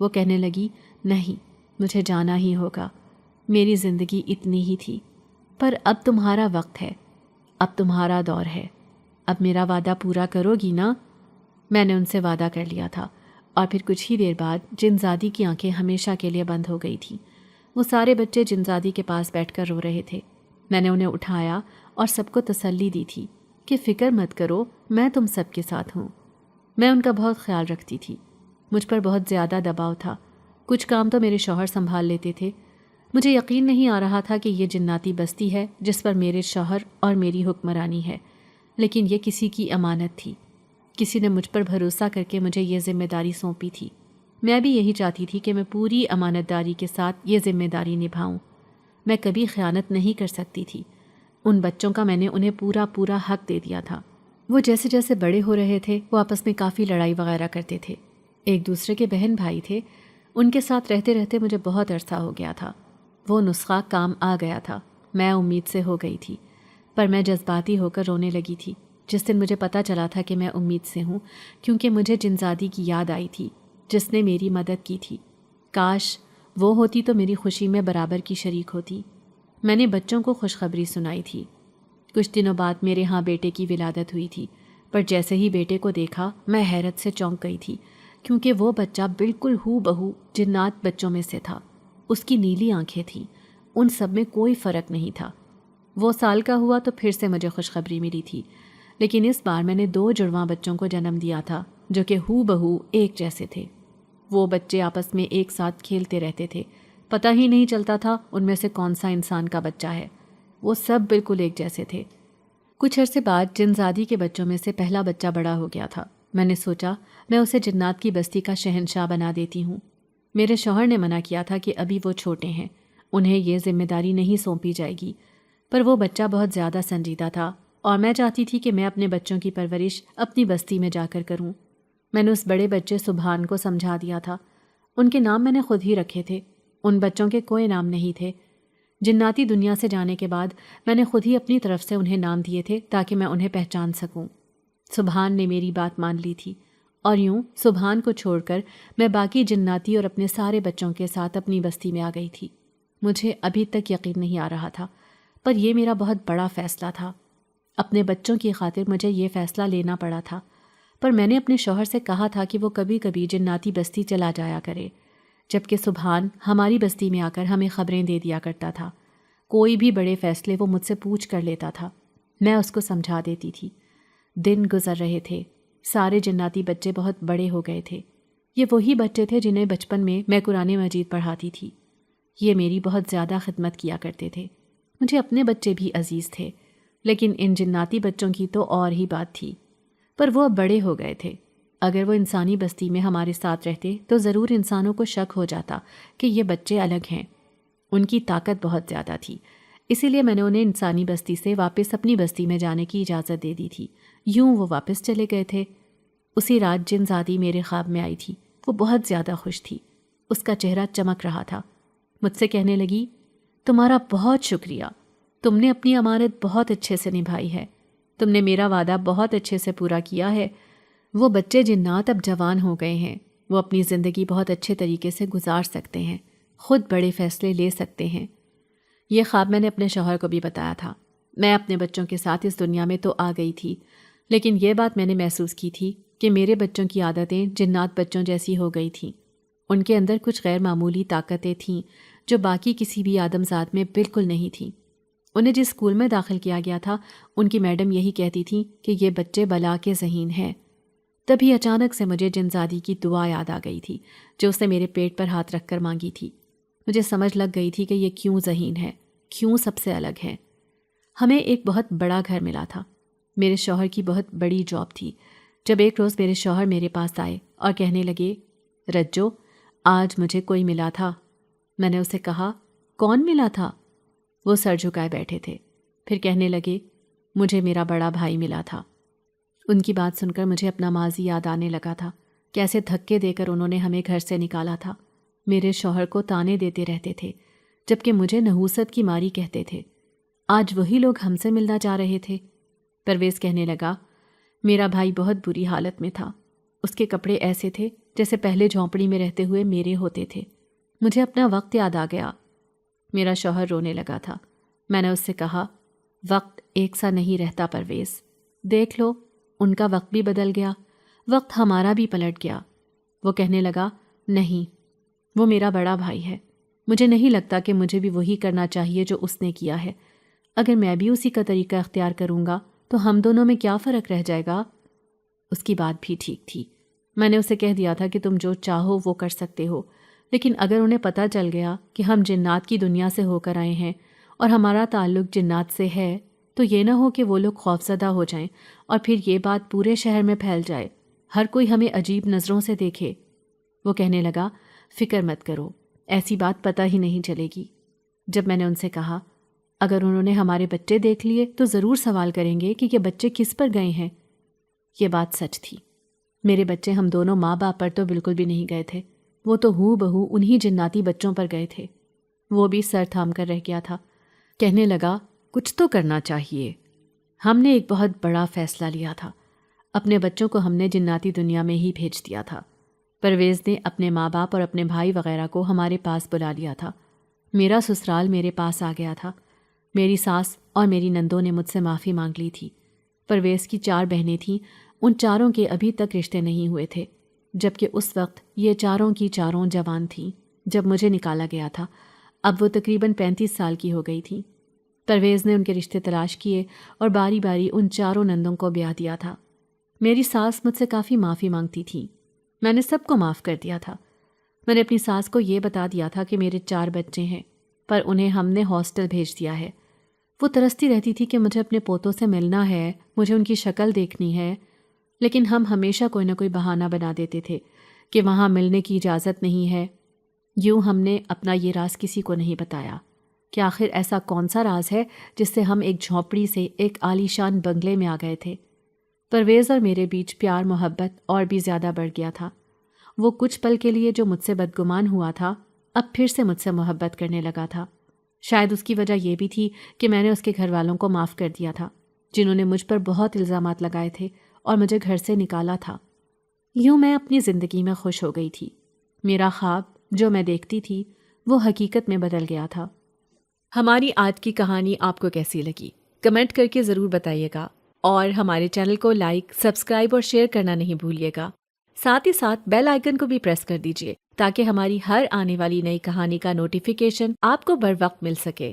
وہ کہنے لگی، نہیں، مجھے جانا ہی ہوگا، میری زندگی اتنی ہی تھی، پر اب تمہارا وقت ہے، اب تمہارا دور ہے، اب میرا وعدہ پورا کرو گی نا؟ میں نے ان سے وعدہ کر لیا تھا، اور پھر کچھ ہی دیر بعد جنزادی کی آنکھیں ہمیشہ کے لیے بند ہو گئی تھیں۔ وہ سارے بچے جنزادی کے پاس بیٹھ کر رو رہے تھے۔ میں نے انہیں اٹھایا اور سب کو تسلی دی تھی کہ فکر مت کرو، میں تم سب کے ساتھ ہوں۔ میں ان کا بہت خیال رکھتی تھی۔ مجھ پر بہت زیادہ دباؤ تھا۔ کچھ کام تو میرے شوہر سنبھال لیتے تھے۔ مجھے یقین نہیں آ رہا تھا کہ یہ جناتی بستی ہے جس پر میرے شوہر اور میری حکمرانی ہے، لیکن یہ کسی کی امانت تھی۔ کسی نے مجھ پر بھروسہ کر کے مجھے یہ ذمہ داری سونپی تھی۔ میں بھی یہی چاہتی تھی کہ میں پوری امانت داری کے ساتھ یہ ذمہ داری نبھاؤں۔ میں کبھی خیانت نہیں کر سکتی تھی۔ ان بچوں کا میں نے انہیں پورا حق دے دیا تھا۔ وہ جیسے جیسے بڑے ہو رہے تھے وہ آپس میں کافی لڑائی وغیرہ کرتے تھے، ایک دوسرے کے بہن بھائی تھے۔ ان کے ساتھ رہتے رہتے مجھے بہت عرصہ ہو گیا تھا۔ وہ نسخہ کام آ گیا تھا، میں امید سے ہو گئی تھی، پر میں جذباتی ہو کر رونے لگی تھی جس دن مجھے پتہ چلا تھا کہ میں امید سے ہوں، کیونکہ مجھے جنزادی کی یاد آئی تھی جس نے میری مدد کی تھی۔ کاش وہ ہوتی تو میری خوشی میں برابر کی شریک ہوتی۔ میں نے بچوں کو خوشخبری سنائی تھی۔ کچھ دنوں بعد میرے ہاں بیٹے کی ولادت ہوئی تھی، پر جیسے ہی بیٹے کو دیکھا میں حیرت سے چونک گئی تھی، کیونکہ وہ بچہ بالکل ہو بہو جنات بچوں میں سے تھا۔ اس کی نیلی آنکھیں تھیں، ان سب میں کوئی فرق نہیں تھا۔ وہ سال کا ہوا تو پھر سے مجھے خوشخبری ملی تھی، لیکن اس بار میں نے 2 جڑواں بچوں کو جنم دیا تھا جو کہ ہو بہو ایک جیسے تھے۔ وہ بچے آپس میں ایک ساتھ کھیلتے رہتے تھے، پتہ ہی نہیں چلتا تھا ان میں سے کون سا انسان کا بچہ ہے۔ وہ سب بالکل ایک جیسے تھے۔ کچھ عرصے بعد جنزادی کے بچوں میں سے پہلا بچہ بڑا ہو گیا تھا۔ میں نے سوچا میں اسے جنات کی بستی کا شہنشاہ بنا دیتی ہوں۔ میرے شوہر نے منع کیا تھا کہ ابھی وہ چھوٹے ہیں، انہیں یہ ذمہ داری نہیں سونپی جائے گی، پر وہ بچہ بہت زیادہ سنجیدہ تھا اور میں چاہتی تھی کہ میں اپنے بچوں کی پرورش اپنی بستی میں جا کر کروں۔ میں نے اس بڑے بچے سبحان کو سمجھا دیا تھا۔ ان کے نام میں نے خود ہی رکھے تھے، ان بچوں کے کوئی نام نہیں تھے۔ جناتی دنیا سے جانے کے بعد میں نے خود ہی اپنی طرف سے انہیں نام دیے تھے تاکہ میں انہیں پہچان سکوں۔ سبحان نے میری بات مان لی تھی، اور یوں سبحان کو چھوڑ کر میں باقی جناتی اور اپنے سارے بچوں کے ساتھ اپنی بستی میں آ گئی تھی۔ مجھے ابھی تک یقین نہیں آ رہا تھا، پر یہ میرا بہت بڑا فیصلہ تھا۔ اپنے بچوں کی خاطر مجھے یہ فیصلہ لینا پڑا تھا، پر میں نے اپنے شوہر سے کہا تھا کہ وہ کبھی کبھی جناتی بستی چلا جایا کرے، جبکہ سبحان ہماری بستی میں آ کر ہمیں خبریں دے دیا کرتا تھا۔ کوئی بھی بڑے فیصلے وہ مجھ سے پوچھ کر لیتا تھا، میں اس کو سمجھا دیتی تھی۔ دن گزر رہے تھے، سارے جناتی بچے بہت بڑے ہو گئے تھے۔ یہ وہی بچے تھے جنہیں بچپن میں قرآن مجید پڑھاتی تھی۔ یہ میری بہت زیادہ خدمت کیا کرتے تھے۔ مجھے اپنے بچے بھی عزیز تھے، لیکن ان جناتی بچوں کی تو اور ہی بات تھی۔ پر وہ اب بڑے ہو گئے تھے۔ اگر وہ انسانی بستی میں ہمارے ساتھ رہتے تو ضرور انسانوں کو شک ہو جاتا کہ یہ بچے الگ ہیں۔ ان کی طاقت بہت زیادہ تھی، اسی لیے میں نے انہیں انسانی بستی سے واپس اپنی بستی میں جانے کی اجازت دے دی تھی۔ یوں وہ واپس چلے گئے تھے۔ اسی رات جنزادی میرے خواب میں آئی تھی۔ وہ بہت زیادہ خوش تھی، اس کا چہرہ چمک رہا تھا۔ مجھ سے کہنے لگی، تمہارا بہت شکریہ، تم نے اپنی امانت بہت اچھے سے نبھائی ہے، تم نے میرا وعدہ بہت اچھے سے پورا کیا ہے۔ وہ بچے جنات اب جوان ہو گئے ہیں، وہ اپنی زندگی بہت اچھے طریقے سے گزار سکتے ہیں، خود بڑے فیصلے لے سکتے ہیں۔ یہ خواب میں نے اپنے شوہر کو بھی بتایا تھا۔ میں اپنے بچوں کے ساتھ اس دنیا میں تو آ گئی تھی، لیکن یہ بات میں نے محسوس کی تھی کہ میرے بچوں کی عادتیں جنات بچوں جیسی ہو گئی تھیں۔ ان کے اندر کچھ غیر معمولی طاقتیں تھیں جو باقی کسی بھی آدم ذات میں بالکل نہیں تھیں۔ انہیں جس اسکول میں داخل کیا گیا تھا، ان کی میڈم یہی کہتی تھیں کہ یہ بچے بلا کے ذہین ہیں۔ تبھی اچانک سے مجھے جنزادی کی دعا یاد آ گئی تھی جو اس نے میرے پیٹ پر ہاتھ رکھ کر مانگی تھی۔ مجھے سمجھ لگ گئی تھی کہ یہ کیوں ذہین ہے، کیوں سب سے الگ ہے۔ ہمیں ایک بہت بڑا گھر ملا تھا، میرے شوہر کی بہت بڑی جاب تھی۔ جب ایک روز میرے شوہر میرے پاس آئے اور کہنے لگے، رجو، آج مجھے کوئی ملا تھا۔ میں نے اسے کہا، کون ملا تھا؟ وہ سر جھکائے بیٹھے تھے، پھر کہنے لگے، مجھے میرا بڑا بھائی ملا تھا۔ ان کی بات سن کر مجھے اپنا ماضی یاد آنے لگا تھا، کیسے دھکے دے کر انہوں نے ہمیں گھر سے نکالا تھا، میرے شوہر کو تانے دیتے رہتے تھے، جبکہ مجھے نحوست کی ماری کہتے تھے۔ آج وہی لوگ ہم سے ملنا چاہ رہے تھے۔ پرویز کہنے لگا، میرا بھائی بہت بری حالت میں تھا، اس کے کپڑے ایسے تھے جیسے پہلے جھونپڑی میں رہتے ہوئے میرے ہوتے تھے۔ مجھے اپنا وقت یاد آ گیا۔ میرا شوہر رونے لگا تھا۔ میں نے اس سے کہا، وقت ایک سا نہیں رہتا پرویز، دیکھ لو ان کا وقت بھی بدل گیا، وقت ہمارا بھی پلٹ گیا۔ وہ کہنے لگا، نہیں، وہ میرا بڑا بھائی ہے، مجھے نہیں لگتا کہ مجھے بھی وہی کرنا چاہیے جو اس نے کیا ہے۔ اگر میں بھی اسی کا طریقہ اختیار کروں گا تو ہم دونوں میں کیا فرق رہ جائے گا؟ اس کی بات بھی ٹھیک تھی۔ میں نے اسے کہہ دیا تھا کہ تم جو چاہو وہ کر سکتے ہو، لیکن اگر انہیں پتہ چل گیا کہ ہم جنات کی دنیا سے ہو کر آئے ہیں اور ہمارا تعلق جنات سے ہے تو یہ نہ ہو کہ وہ لوگ خوفزدہ ہو جائیں اور پھر یہ بات پورے شہر میں پھیل جائے، ہر کوئی ہمیں عجیب نظروں سے دیکھے۔ وہ کہنے لگا، فکر مت کرو، ایسی بات پتہ ہی نہیں چلے گی۔ جب میں نے ان سے کہا اگر انہوں نے ہمارے بچے دیکھ لیے تو ضرور سوال کریں گے کہ یہ بچے کس پر گئے ہیں۔ یہ بات سچ تھی، میرے بچے ہم دونوں ماں باپ پر تو بالکل بھی نہیں گئے تھے، وہ تو ہو بہو انہی جناتی بچوں پر گئے تھے۔ وہ بھی سر تھام کر رہ گیا تھا، کہنے لگا کچھ تو کرنا چاہیے۔ ہم نے ایک بہت بڑا فیصلہ لیا تھا، اپنے بچوں کو ہم نے جناتی دنیا میں ہی بھیج دیا تھا۔ پرویز نے اپنے ماں باپ اور اپنے بھائی وغیرہ کو ہمارے پاس بلا لیا تھا، میرا سسرال میرے پاس آ گیا تھا۔ میری ساس اور میری نندوں نے مجھ سے معافی مانگ لی تھی۔ پرویز کی 4 بہنیں تھیں، ان چاروں کے ابھی تک رشتے نہیں ہوئے تھے، جبکہ اس وقت یہ چاروں کی چاروں جوان تھیں جب مجھے نکالا گیا تھا۔ اب وہ تقریباً 35 سال کی ہو گئی تھیں۔ پرویز نے ان کے رشتے تلاش کیے اور باری باری ان چاروں نندوں کو بیاہ دیا تھا۔ میری ساس مجھ سے کافی معافی مانگتی تھی، میں نے سب کو معاف کر دیا تھا۔ میں نے اپنی ساس کو یہ بتا دیا تھا کہ میرے 4 بچے ہیں، پر انہیں ہم نے ہاسٹل بھیج دیا ہے۔ وہ ترستی رہتی تھی کہ مجھے اپنے پوتوں سے ملنا ہے، مجھے ان کی شکل دیکھنی ہے، لیکن ہم ہمیشہ کوئی نہ کوئی بہانہ بنا دیتے تھے کہ وہاں ملنے کی اجازت نہیں ہے۔ یوں ہم نے اپنا یہ راز کسی کو نہیں بتایا کہ آخر ایسا کون سا راز ہے جس سے ہم ایک جھونپڑی سے ایک عالیشان بنگلے میں آ گئے تھے۔ پرویز اور میرے بیچ پیار محبت اور بھی زیادہ بڑھ گیا تھا۔ وہ کچھ پل کے لیے جو مجھ سے بدگمان ہوا تھا، اب پھر سے مجھ سے محبت کرنے لگا تھا۔ شاید اس کی وجہ یہ بھی تھی کہ میں نے اس کے گھر والوں کو معاف کر دیا تھا، جنہوں نے مجھ پر بہت الزامات لگائے تھے اور مجھے گھر سے نکالا تھا۔ یوں میں اپنی زندگی میں خوش ہو گئی تھی۔ میرا خواب جو میں دیکھتی تھی وہ حقیقت میں بدل گیا تھا۔ ہماری آج کی کہانی آپ کو کیسی لگی؟ کمنٹ کر کے ضرور بتائیے گا، اور ہمارے چینل کو لائک، سبسکرائب اور شیئر کرنا نہیں بھولیے گا۔ ساتھ ہی ساتھ بیل آئیکن کو بھی پریس کر دیجیے تاکہ ہماری ہر آنے والی نئی کہانی کا نوٹیفیکیشن آپ کو بر وقت مل سکے۔